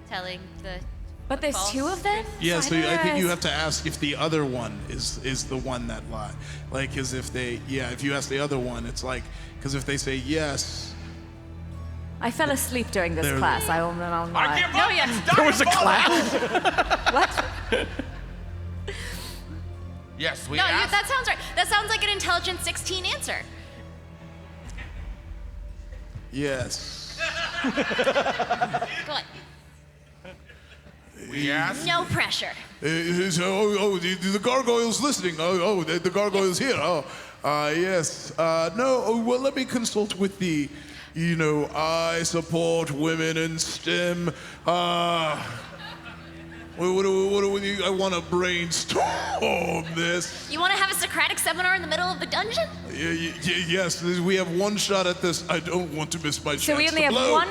telling the. But there's false two of them? yeah, so I think you Yes. have to ask if the other one is the one that lied. Like, as if if you ask the other one, it's like, because if they say yes, I fell asleep during this There- class. I will not I lie. give up. It's There was a diabolical. class? What? Yes, we No, ask. that sounds right. That sounds like an intelligent 16 answer. yes. Go on. We ask. No pressure. The gargoyle's listening. The gargoyle's here. Yes. No, well, let me consult with the, I support women in STEM. What do we, I want to brainstorm this. You want to have a Socratic seminar in the middle of the dungeon? Yes, we have one shot at this. I don't want to miss my chance So we only to have blow. one.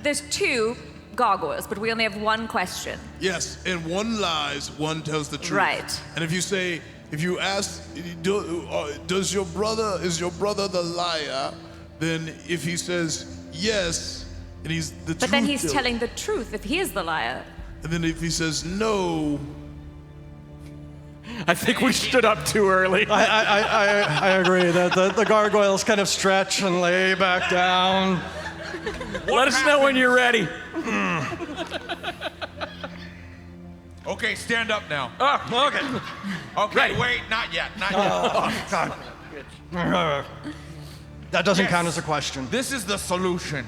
There's two gargoyles, but we only have one question. Yes, and one lies, one tells the truth. Right. And if you ask, is your brother the liar? Then if he says yes, and he's the truth. But then he's teller, telling the truth if he is the liar. And then if he says no, I think we stood up too early. I agree that the gargoyles kind of stretch and lay back down. Let us know when you're ready. Okay, stand up now. Oh, okay. Okay, Ready. wait, not yet, not yet. That doesn't Yes. count as a question. This is the solution.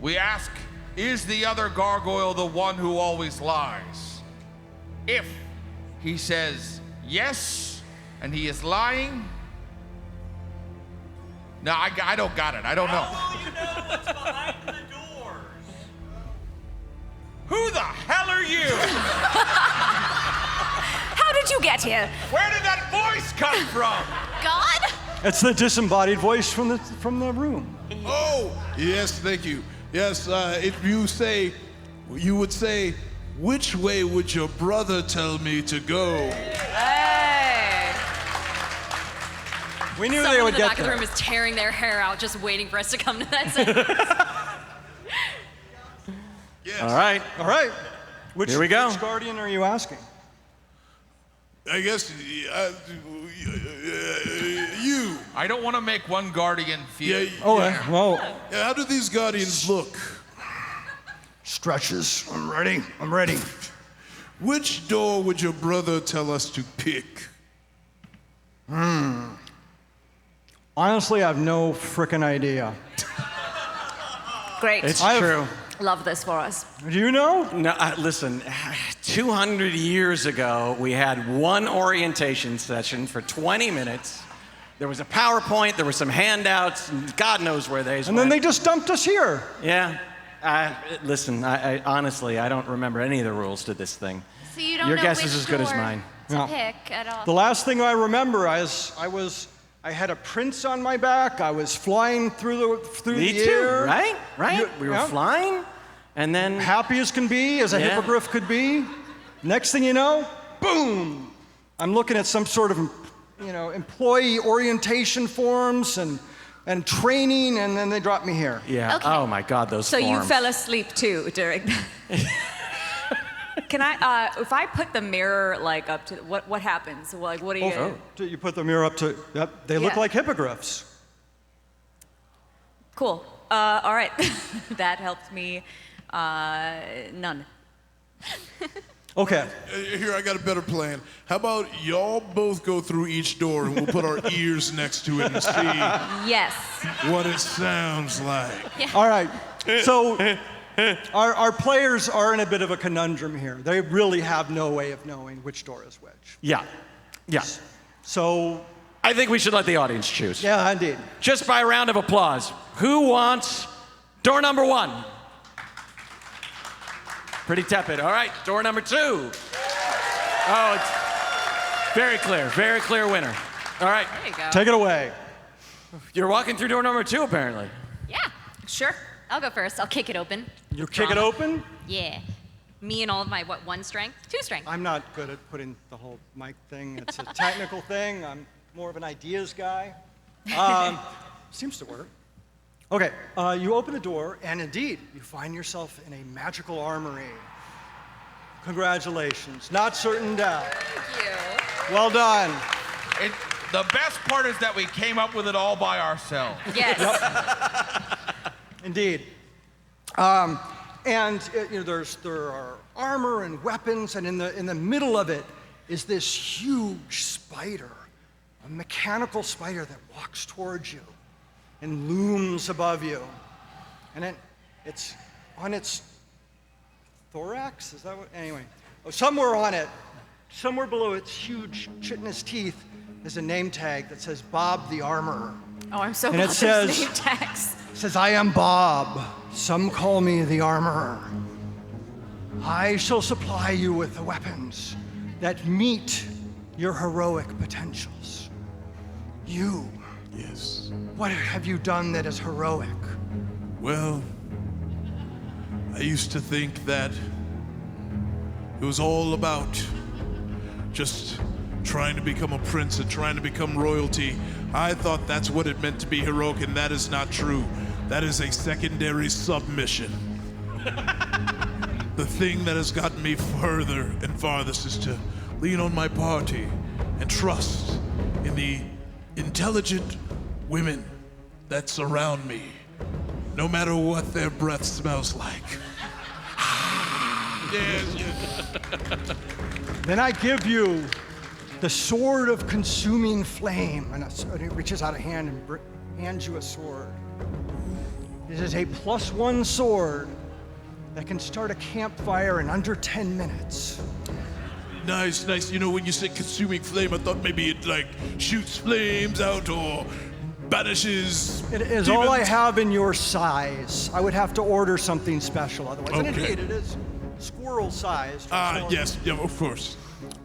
We ask, is the other gargoyle the one who always lies? If he says yes, and he is lying, no, I don't got it. I don't know. How will you know what's behind the doors? Who the hell are you? How did you get here? Where did that voice come from? God? It's the disembodied voice from the room. oh, yes, thank you. Yes, if you would say, which way would your brother tell me to go? Hey! We knew Someone they in would the get back of the there. room is tearing their hair out, just waiting for us to come to that sentence. Yes. All right. All right. Which, Here we go. Which guardian are you asking? I guess you. I don't want to make one guardian feel. Yeah. Oh, yeah. well, Yeah, how do these guardians look? stretches. I'm ready. I'm ready. Which door would your brother tell us to pick? Honestly, I have no frickin' idea. Great. It's I have- true. Love this for us. Do you know? No, listen, 200 years ago, we had one orientation session for 20 minutes. There was a PowerPoint, there were some handouts, and God knows where they And then they just dumped us here. Yeah. Listen, I honestly, I don't remember any of the rules to this thing. So you don't Your know guess which is as good as door mine. to No. pick at all. The last thing I remember is I had a prince on my back. I was flying through Me the too, air. right? Right? You- We were yeah. flying, and then Happy as can be, as a Yeah. hippogriff could be. Next thing you know, boom! I'm looking at some sort of, employee orientation forms and training, and then they drop me here. yeah. Okay. Oh my God, those So you forms. fell asleep too during that. Can I, if I put the mirror like up to, what happens? Like, what do you? Oh. You put the mirror up to, yep, they look Yeah. like hippogriffs. Cool. All right. That helped me. None. Okay. Here, I got a better plan. How about y'all both go through each door and we'll put our ears next to it and see Yes. what it sounds like. All right. So our players are in a bit of a conundrum here. They really have no way of knowing which door is which. Yeah. Yeah. So, I think we should let the audience choose. yeah, indeed. Just by a round of applause. Who wants door number 1? Pretty tepid. All right, door number 2. Oh, it's very clear winner. All right, There you go. Take it away. you're walking through door number 2 apparently. Yeah, sure. I'll go first. I'll kick it open. You kick it Drama. open? Yeah. Me and all of my, 1 strength? 2 strength. I'm not good at putting the whole mic thing. It's a technical thing. I'm more of an ideas guy. Seems to work. Okay, you open the door, and indeed, you find yourself in a magical armory. Congratulations. Not certain death. Thank you. Well done. The best part is that we came up with it all by ourselves. Yes. Indeed. There are armor and weapons, and in the middle of it is this huge spider, a mechanical spider that walks towards you and looms above you. And it's on its thorax, is that what? Anyway, somewhere on it, somewhere below its huge chitinous teeth is a name tag that says Bob the Armorer. Oh, I'm so And glad it there's says- name tags. It says, I am Bob. Some call me the Armorer. I shall supply you with the weapons that meet your heroic potentials. You, Yes. what have you done that is heroic? Well, I used to think that it was all about just trying to become a prince and trying to become royalty. I thought that's what it meant to be heroic, and that is not true. That is a secondary submission. The thing that has gotten me further and farthest is to lean on my party and trust in the intelligent women that surround me, no matter what their breath smells like. Yes. Then I give you the sword of consuming flame. And it reaches out a hand and hands you a sword. It is a +1 sword that can start a campfire in under 10 minutes. Nice, nice. You know, when you said consuming flame, I thought maybe it like shoots flames out or banishes. It is all I demons. have in your size. I would have to order something special otherwise. And Okay. indeed, it is squirrel sized. Yes, yeah, of course.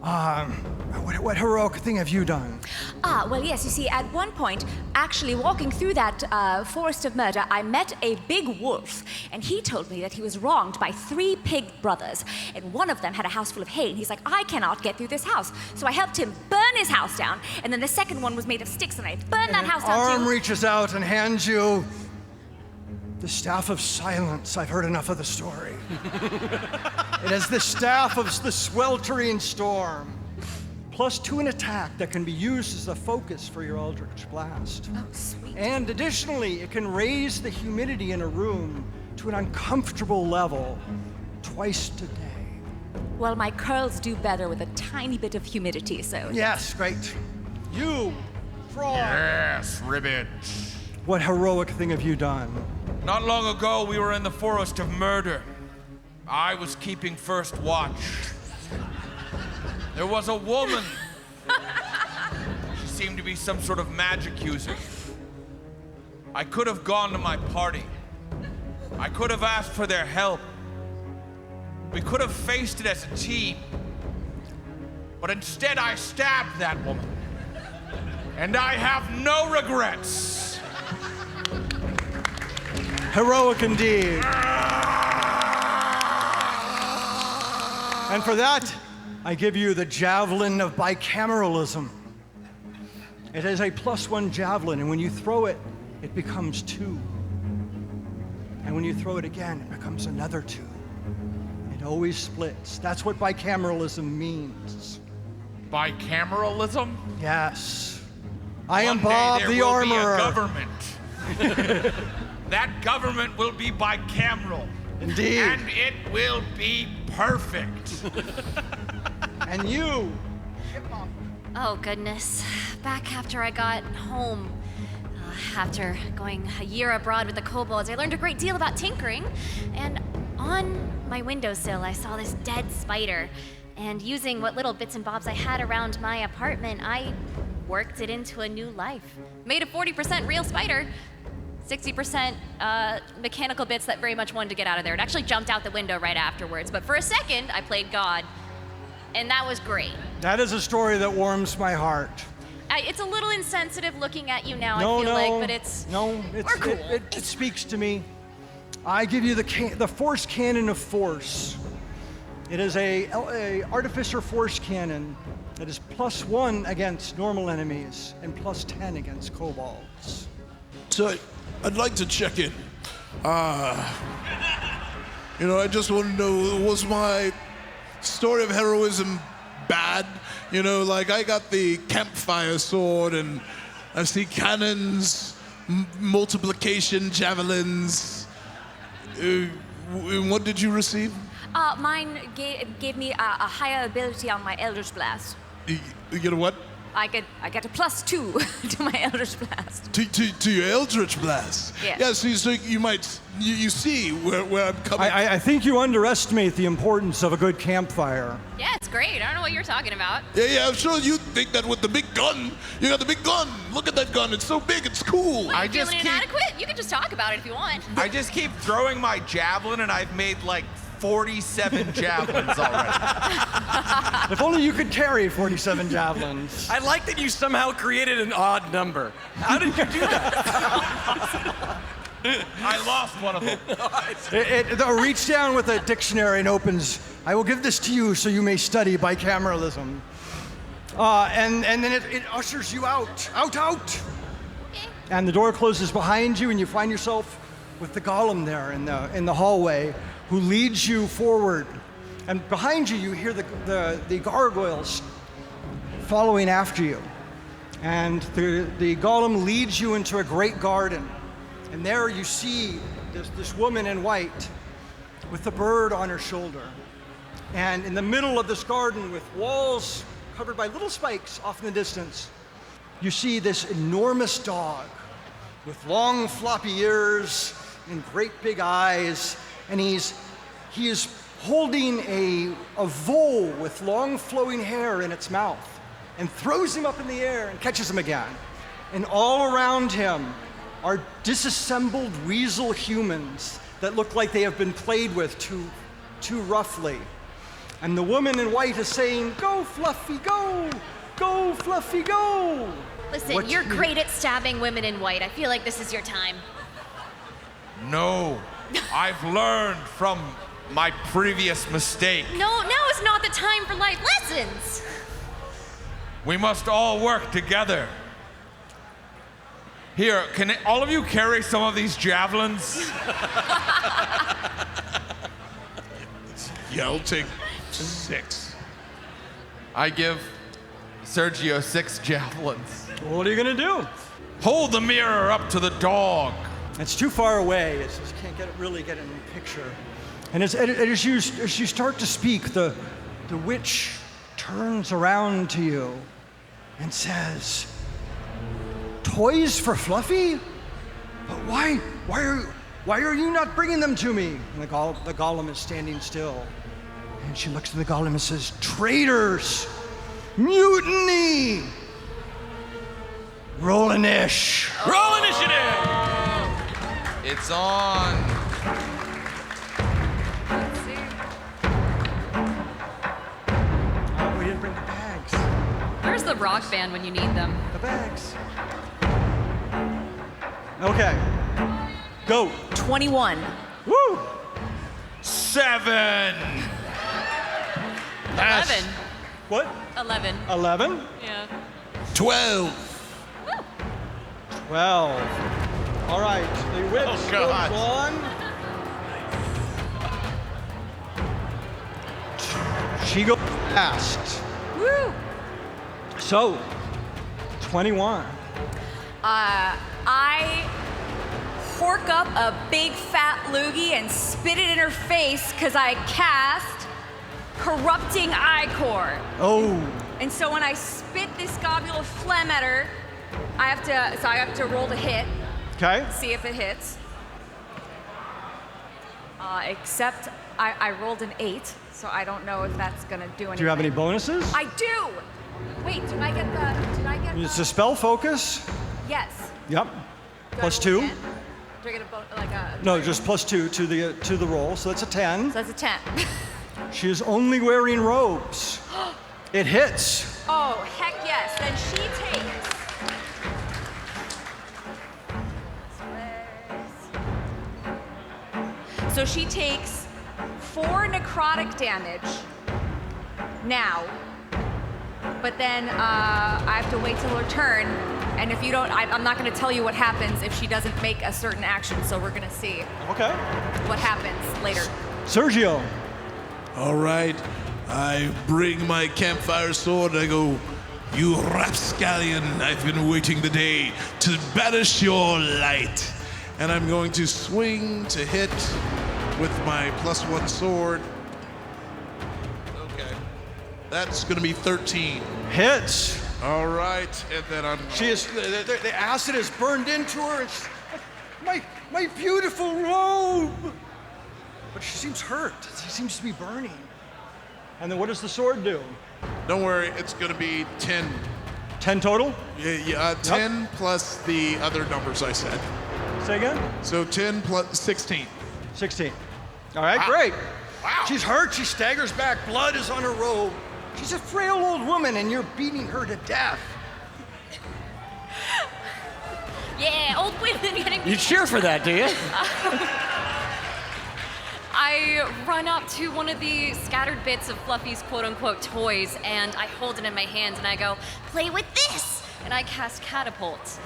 What heroic thing have you done? Well, yes, you see, at one point, actually walking through that forest of murder, I met a big wolf, and he told me that he was wronged by 3 pig brothers, and one of them had a house full of hay, and he's like, I cannot get through this house. So I helped him burn his house down, and then the second one was made of sticks, and I burned that house down Arm too. reaches out and hands you the Staff of Silence. I've heard enough of the story. It is the Staff of the Sweltering Storm. +2 an attack that can be used as a focus for your Eldritch Blast. Oh, sweet. And additionally, it can raise the humidity in a room to an uncomfortable level twice a day. Well, my curls do better with a tiny bit of humidity, so... Yes, great. You, Frog. Yes, Ribbit. What heroic thing have you done? Not long ago, we were in the forest of murder. I was keeping first watch. There was a woman. She seemed to be some sort of magic user. I could have gone to my party. I could have asked for their help. We could have faced it as a team. But instead, I stabbed that woman. And I have no regrets. Heroic indeed. And for that, I give you the Javelin of Bicameralism. It is a +1 javelin, and when you throw it, it becomes 2. And when you throw it again, it becomes another 2. It always splits. That's what bicameralism means. Bicameralism? Yes. I am One day Bob there the will Armorer. be a government. That government will be bicameral. Indeed. And it will be perfect. And you. Oh, goodness. Back after I got home, after going a year abroad with the kobolds, I learned a great deal about tinkering. And on my windowsill, I saw this dead spider. And using what little bits and bobs I had around my apartment, I worked it into a new life. Made a 40% real spider, 60% mechanical bits that very much wanted to get out of there. It actually jumped out the window right afterwards. But for a second, I played God. And that was great. That is a story that warms my heart. It's a little insensitive looking at you now, No, I feel no, like, but it's... No, we're cool. it speaks to me. I give you the Force Cannon of Force. It is a Artificer Force Cannon that is +1 against normal enemies and +10 against kobolds. So I'd like to check in. I just want to know, was my story of heroism bad? Like I got the campfire sword and I see cannons, multiplication javelins. What did you receive? Mine gave me a higher ability on my Eldritch Blast. You get a what? I get a +2 to my Eldritch Blast. To your Eldritch Blast? Yeah. Yeah, so you see where I'm coming from. I think you underestimate the importance of a good campfire. Yeah, it's great. I don't know what you're talking about. Yeah, I'm sure you think that with the big gun. You got the big gun. Look at that gun. It's so big. It's cool. What, you feeling inadequate? You can just talk about it if you want. I just keep throwing my javelin, and I've made like 47 javelins already. If only you could carry 47 javelins. I like that you somehow created an odd number. How did you do that? I lost one of them. It reach down with a dictionary and opens, I will give this to you so you may study bicameralism. And then it ushers you out. Out! And the door closes behind you and you find yourself with the golem there in the hallway who leads you forward. And behind you, you hear the gargoyles following after you. And the golem leads you into a great garden. And there you see this woman in white with a bird on her shoulder. And in the middle of this garden with walls covered by little spikes off in the distance, you see this enormous dog with long floppy ears and great big eyes. And he is holding a vole with long flowing hair in its mouth and throws him up in the air and catches him again. And all around him are disassembled weasel humans that look like they have been played with too roughly. And the woman in white is saying, "Go, Fluffy, go! Go, Fluffy, go!" Listen, What you're you- great at stabbing women in white. I feel like this is your time. No, I've learned from my previous mistake. No, now is not the time for life lessons. We must all work together. Here, can all of you carry some of these javelins? Yeah, I'll take 6. I give Sergio 6 javelins. What are you gonna do? Hold the mirror up to the dog. It's too far away. It's just can't really get in the picture. And as you start to speak, the witch turns around to you and says, "Toys for Fluffy? But why are you not bringing them to me?" And the golem is standing still. And she looks at the golem and says, "Traitors! Mutiny! Roll an ish." Roll initiative! It's on. Let's see. Oh, we didn't bring the bags. Where's the rock band when you need them? The bags. Okay. Go. 21. Woo! 7. 11. What? 11. 11? Yeah. 12. 12. All right. The witch Oh, God. goes on. She goes fast. Woo! So, 21. I hork up a big fat loogie and spit it in her face because I cast Corrupting Ichor. Oh. And so when I spit this gobule of phlegm at her, I have to roll to hit, Okay. see if it hits. Except I rolled an 8, so I don't know if that's gonna do anything. Do you have any bonuses? I do. Wait, did I get It's a spell focus. Yes. Yep. Do I Plus roll 2. 10? Do I get a No, just plus 2 to the roll, so that's a 10. So that's a 10. She is only wearing robes. It hits. Oh, heck yes. Then she takes. So she takes 4 necrotic damage now. But then I have to wait till her turn. And if you don't, I'm not going to tell you what happens if she doesn't make a certain action. So we're going to see Okay. what happens later. Sergio. All right. I bring my campfire sword. I go, "You rapscallion, I've been waiting the day to banish your light." And I'm going to swing to hit with my +1 sword. Okay. That's going to be 13. Hits. All right. And then I'm... She is. The acid is burned into her. And my beautiful robe. But she seems hurt. She seems to be burning. And then what does the sword do? Don't worry. It's going to be 10. 10 total? Yeah, 10 plus the other numbers I said. Say again? So 10 plus 16. 16. All right, Wow. great. Wow. She's hurt. She staggers back. Blood is on her robe. She's a frail old woman, and you're beating her to death. Yeah, old women getting You cheer for that, do you? I run up to one of the scattered bits of Fluffy's quote-unquote toys, and I hold it in my hands, and I go, play with this. and I cast Catapult.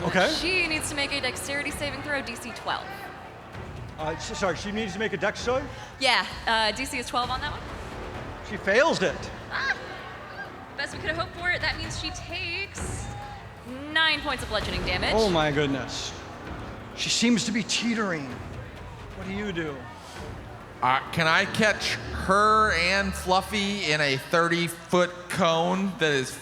Okay. She needs to make a dexterity saving throw, DC 12. Sorry, she needs to make a dex save? Yeah, DC is 12 on that one. She fails it. Best we could have hoped for. That means she takes 9 points of bludgeoning damage. Oh my goodness. She seems to be teetering. What do you do? Can I catch her and Fluffy in a 30-foot cone that is...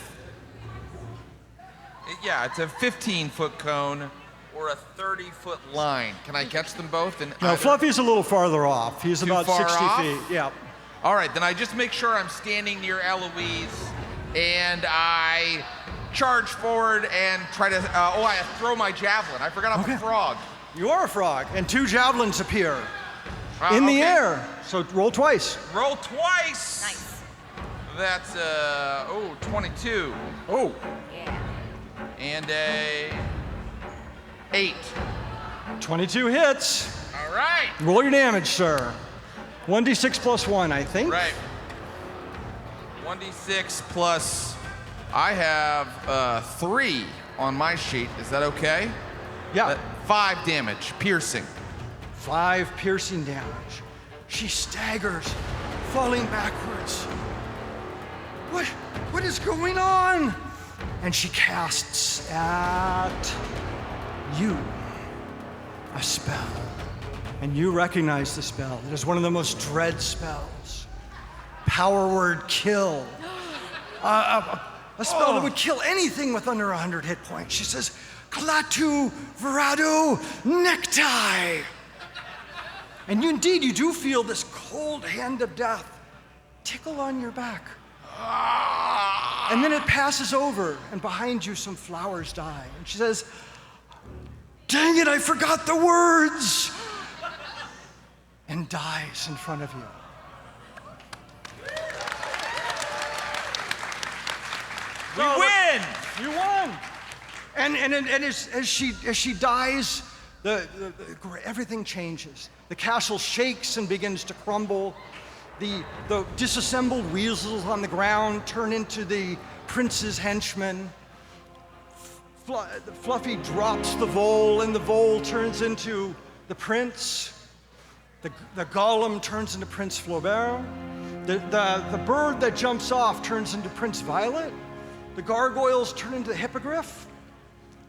Yeah, it's a 15-foot cone or a 30-foot line. Can I catch them both? In No, either? Fluffy's a little farther off. He's Too about far 60 off? feet. Yeah. All right, then I just make sure I'm standing near Eloise, and I charge forward and try to... I throw my javelin. I forgot I'm a frog. You are a frog, and 2 javelins appear. in the Okay. air. So roll twice. Roll twice. Nice. That's 22. Oh. Yeah. And a 8. 22 hits. All right. Roll your damage, sir. 1d6 plus 1, I think. Right. 1d6 plus, I have 3 on my sheet. Is that okay? Yeah. 5 damage, piercing. 5 piercing damage. She staggers, falling backwards. What is going on? And she casts at you a spell. And you recognize the spell. It is one of the most dread spells. Power word kill. A spell that would kill anything with under 100 hit points. She says, Klatu Verado Necktie. And you do feel this cold hand of death tickle on your back. And then it passes over, and behind you some flowers die. And she says, dang it, I forgot the words. And dies in front of you. We win! You won. And as she dies, everything changes. The castle shakes and begins to crumble. The disassembled weasels on the ground turn into the prince's henchmen. Fluffy drops the vole, and the vole turns into the prince. The golem turns into Prince Flaubert. The bird that jumps off turns into Prince Violet. The gargoyles turn into the hippogriff.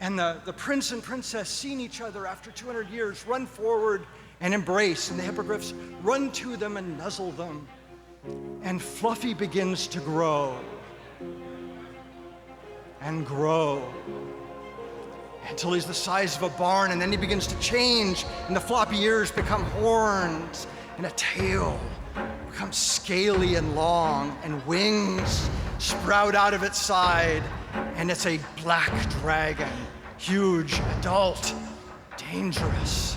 And the prince and princess, seeing each other after 200 years, run forward and embrace. And the hippogriffs run to them and nuzzle them. And Fluffy begins to grow and grow until he's the size of a barn, and then he begins to change, and the floppy ears become horns, and a tail becomes scaly and long, and wings sprout out of its side, and it's a black dragon, huge, adult, dangerous,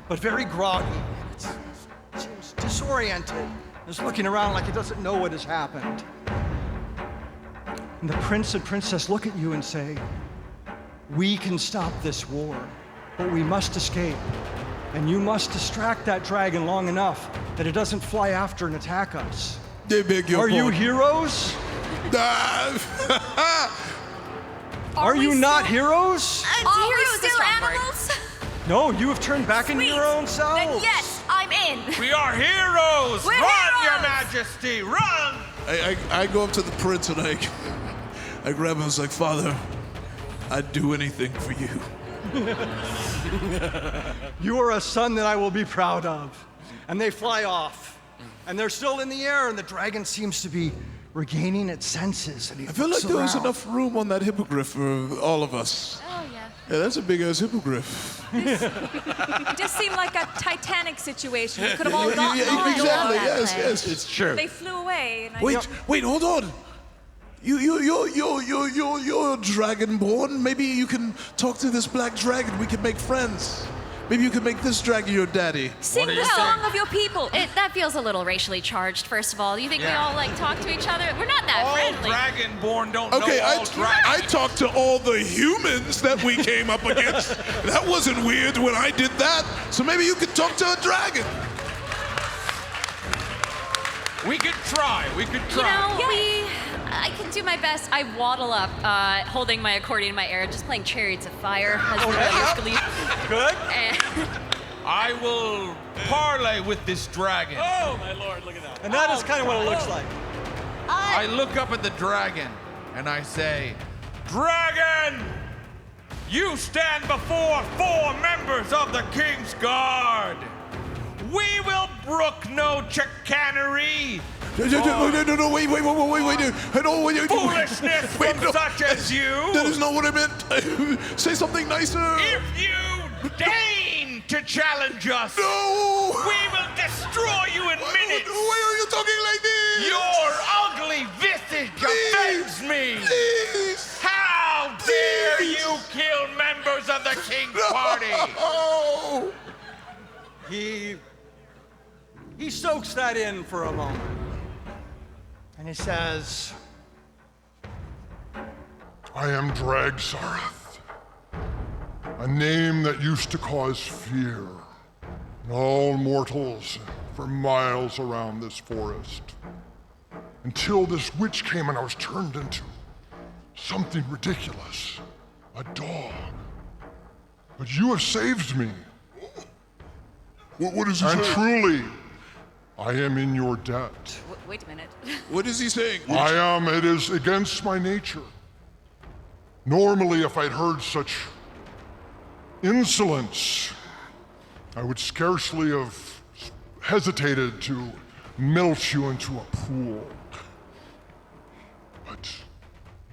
but very groggy. It seems disoriented. It's looking around like it doesn't know what has happened. And the prince and princess look at you and say, we can stop this war, but we must escape. And you must distract that dragon long enough that it doesn't fly after and attack us. They beg your Are you pardon. heroes? Are you not heroes? Are we still animals? No, you have turned back into your own selves. Then yes, I'm in. We are heroes! We're Run, Your heroes! Majesty, run! I go up to the prince and I grab him and was like, Father, I'd do anything for you. You are a son that I will be proud of. And they fly off. And they're still in the air, and the dragon seems to be regaining its senses. And he I feel like looks there was around. enough room on that hippogriff for all of us. Oh, yeah. Yeah, that's a big ass hippogriff. It just seemed like a Titanic situation. We could have all gotten Yeah, on. exactly. that Yes, play. yes. It's true. They flew away. And Wait, hold on. You're dragonborn. Maybe you can talk to this black dragon. We can make friends. Maybe you can make this dragon your daddy. Sing do the you song think? of your people. That feels a little racially charged, first of all. You think we Yeah. all like talk to each other? We're not that All friendly. dragonborn don't Okay, know all dragons. I talked to all the humans that we came up against. That wasn't weird when I did that. So maybe you could talk to a dragon. We could try. You know, I can do my best. I waddle up, holding my accordion in my ear, just playing Chariots of Fire. As Good. And I will parlay with this dragon. Oh, my lord, look at that. And that is kind of what it looks like. I look up at the dragon and I say, Dragon, you stand before 4 members of the King's Guard. We will brook no chicanery, No, wait. No, wait. foolishness from such as you. That is not what I meant. Say something nicer. If you deign to challenge us, No. we will destroy you in minutes. Why are you talking like this? Your ugly visage offends me. Please. How dare Please. you kill members of the King's Party? Oh. He he soaks that in for a moment. And he says, I am Dragsareth, a name that used to cause fear in all mortals for miles around this forest. Until this witch came and I was turned into something ridiculous, a dog. But you have saved me. What is he And saying? truly, I am in your debt. Wait a minute. What is he saying? It is against my nature. Normally, if I'd heard such insolence, I would scarcely have hesitated to melt you into a pool. But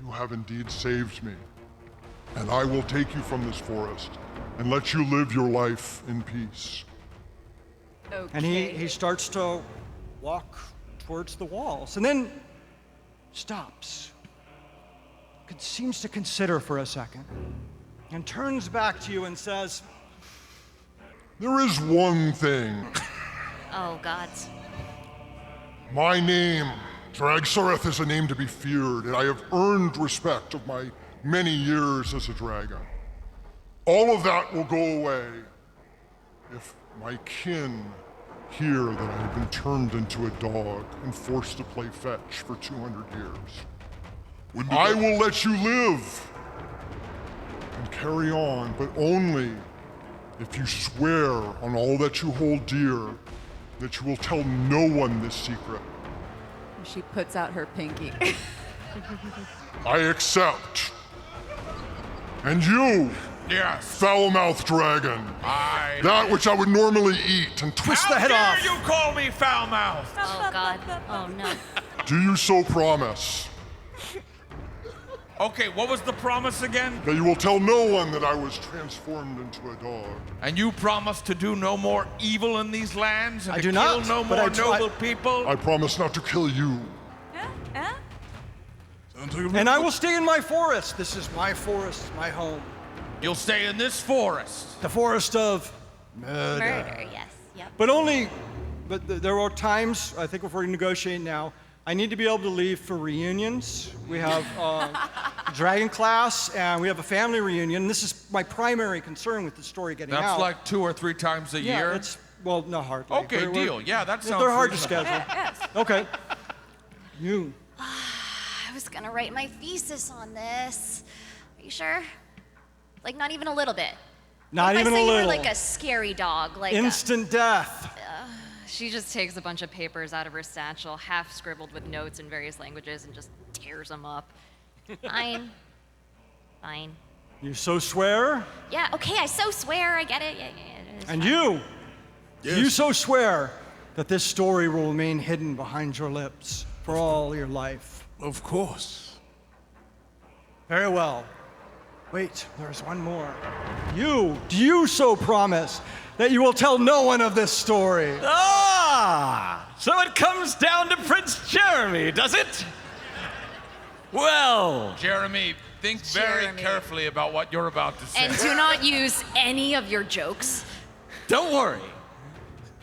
you have indeed saved me, and I will take you from this forest and let you live your life in peace. Okay. and he starts to walk towards the walls, and then stops. Seems to consider for a second, and turns back to you and says, There is one thing. Oh, God. My name, Dragsareth, is a name to be feared, and I have earned respect of my many years as a dragon. All of that will go away if my kin hear that I have been turned into a dog and forced to play fetch for 200 years. I will let you live and carry on, but only if you swear on all that you hold dear that you will tell no one this secret. She puts out her pinky. I accept. And you, Yes. foul-mouthed dragon, that which I would normally eat and twist the head off. How dare you call me foul-mouthed? Oh, God. Oh, no. Do you so promise Okay, what was the promise again? that you will tell no one that I was transformed into a dog? And you promise to do no more evil in these lands and I to do kill not, no but more I try- noble people? I promise not to kill you. and I will stay in my forest. This is my forest, my home. You'll stay in this forest. The forest of murder. Murder, yes. Yep. But there are times, I think if we're negotiating now, I need to be able to leave for reunions. We have dragon class, and we have a family reunion. This is my primary concern with the story getting out. That's like 2 or 3 times a yeah, year? it's, well, not hardly. Okay, deal. Yeah, that sounds They're hard to reasonable. schedule. Okay. You. I was gonna write my thesis on this. Are you sure? Like, not even a little bit. Not If even I a say little. you were like a scary dog, like Instant death. She just takes a bunch of papers out of her satchel, half scribbled with notes in various languages, and just tears them up. Fine. Fine. You so swear? Yeah, okay, I so swear, I get it. Yeah, it's And fine. you? Yes. You so swear that this story will remain hidden behind your lips for all your life? Of course. Very well. Wait, there's one more. Do you so promise that you will tell no one of this story? So it comes down to Prince Jeremy, does it? Well, Jeremy, think very carefully about what you're about to say. And do not use any of your jokes. don't worry.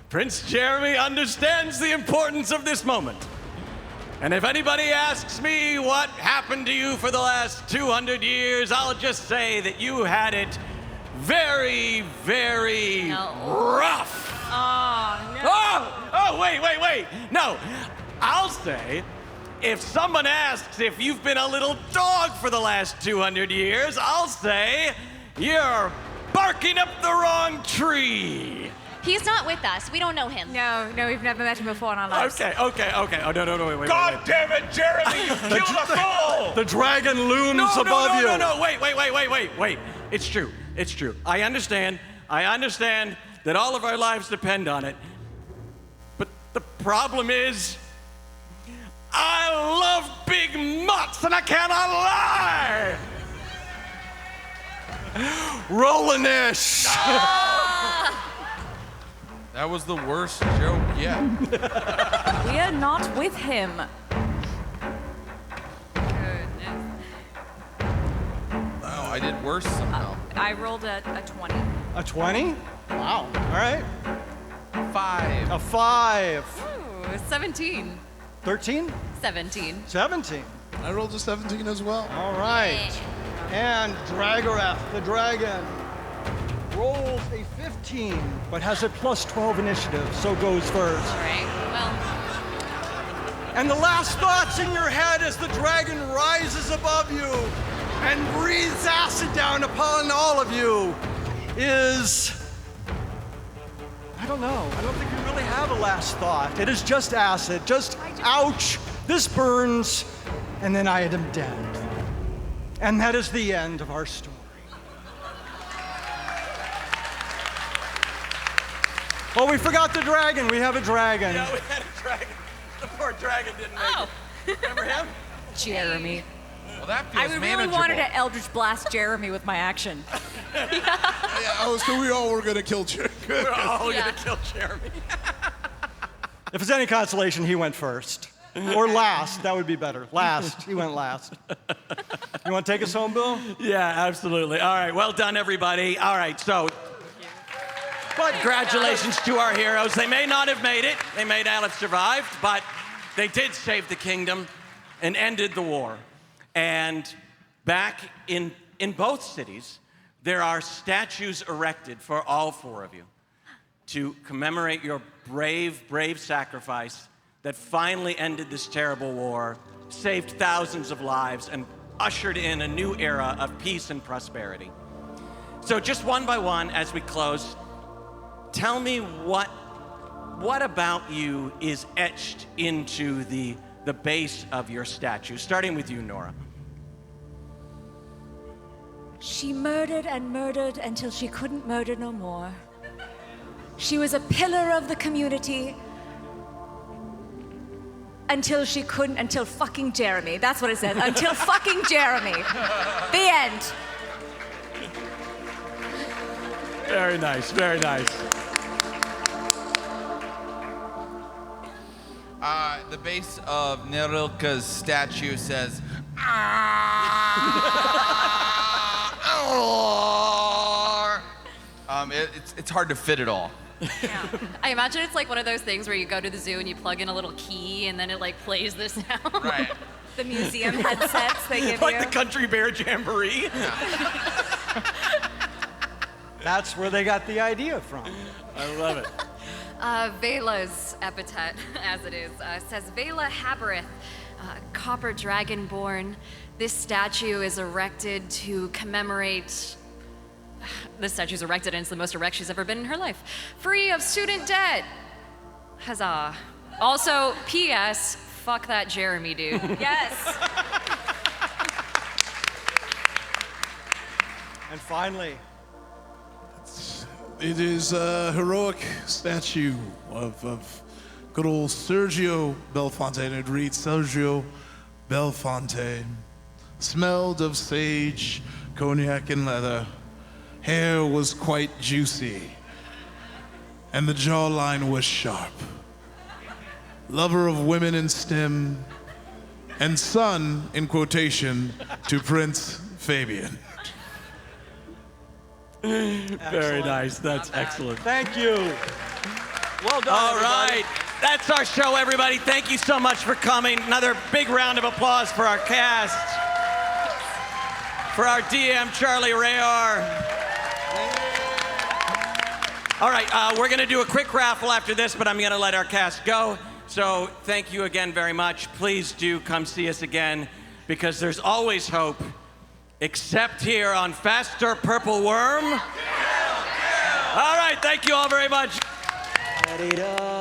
Prince Jeremy understands the importance of this moment. And if anybody asks me what happened to you for the last 200 years, I'll just say that you had it very, very rough. Oh, no. Oh, wait. No, I'll say, if someone asks if you've been a little dog for the last 200 years, I'll say, you're barking up the wrong tree. He's not with us. We don't know him. No, we've never met him before in our lives. Okay. Oh, no, wait. God damn it, Jeremy, you killed us all! The dragon looms above you. No, wait. It's true. I understand that all of our lives depend on it. But the problem is, I love big mutts and I cannot lie! Rollinish. That was the worst joke yet. We are not with him. Wow, I did worse somehow. I rolled a 20. A 20? Wow. All right. 5. A 5. Ooh, 17. 13? 17. 17. I rolled a 17 as well. All right. And Dragoreth, the dragon, rolls a 15, but has a plus 12 initiative, so goes first. All right. Well, And the last thoughts in your head as the dragon rises above you and breathes acid down upon all of you is, I don't know. I don't think you really have a last thought. It is just acid, just ouch, this burns, and then I am dead. And that is the end of our story. Oh, we forgot the dragon. We have a dragon. Yeah, we had a dragon. The poor dragon didn't make it. Remember him? Jeremy. Well, that feels I really manageable. wanted to Eldritch Blast Jeremy with my action. Oh, so we all were gonna kill Jeremy. We're all gonna kill Jeremy. If it's any consolation, he went first. Or last. That would be better. Last. He went last. You want to take us home, Bill? Yeah, absolutely. All right, well done, everybody. All right, so congratulations to our heroes. They may not have made it. They may not have survived, but they did save the kingdom and ended the war. And back in both cities, there are statues erected for all 4 of you to commemorate your brave, brave sacrifice that finally ended this terrible war, saved thousands of lives, and ushered in a new era of peace and prosperity. So just one by one, as we close, tell me what about you is etched into the base of your statue, starting with you, Nora. She murdered and murdered until she couldn't murder no more. She was a pillar of the community until fucking Jeremy. That's what it says. Until fucking Jeremy. The end. Very nice, very nice. The base of Nerilka's statue says, it's hard to fit it all. yeah. I imagine it's like one of those things where you go to the zoo and you plug in a little key and then it like plays this sound. Right. The museum headsets they give Like you. the Country Bear Jamboree. That's where they got the idea from. I love it. Vela's epithet, as it is, says, Vela Habereth, copper dragonborn. This statue is erected to commemorate. This statue's erected and it's the most erect she's ever been in her life. Free of student debt. Huzzah. Also, P.S. Fuck that Jeremy dude. Yes. And finally, It is a heroic statue of good old Sergio Belfonte. It reads, Sergio Belfonte, smelled of sage, cognac, and leather. Hair was quite juicy, and the jawline was sharp. Lover of women in STEM, and son, in quotation, to Prince Fabian. Very nice. That's excellent. thank you. Well done, All everybody. right. That's our show, everybody. Thank you so much for coming. Another big round of applause for our cast. For our DM, Charlie Rayar. All right, we're going to do a quick raffle after this, but I'm going to let our cast go. So thank you again very much. Please do come see us again, because there's always hope, except here on Faster Purple Worm. All right, thank you all very much. Get it up.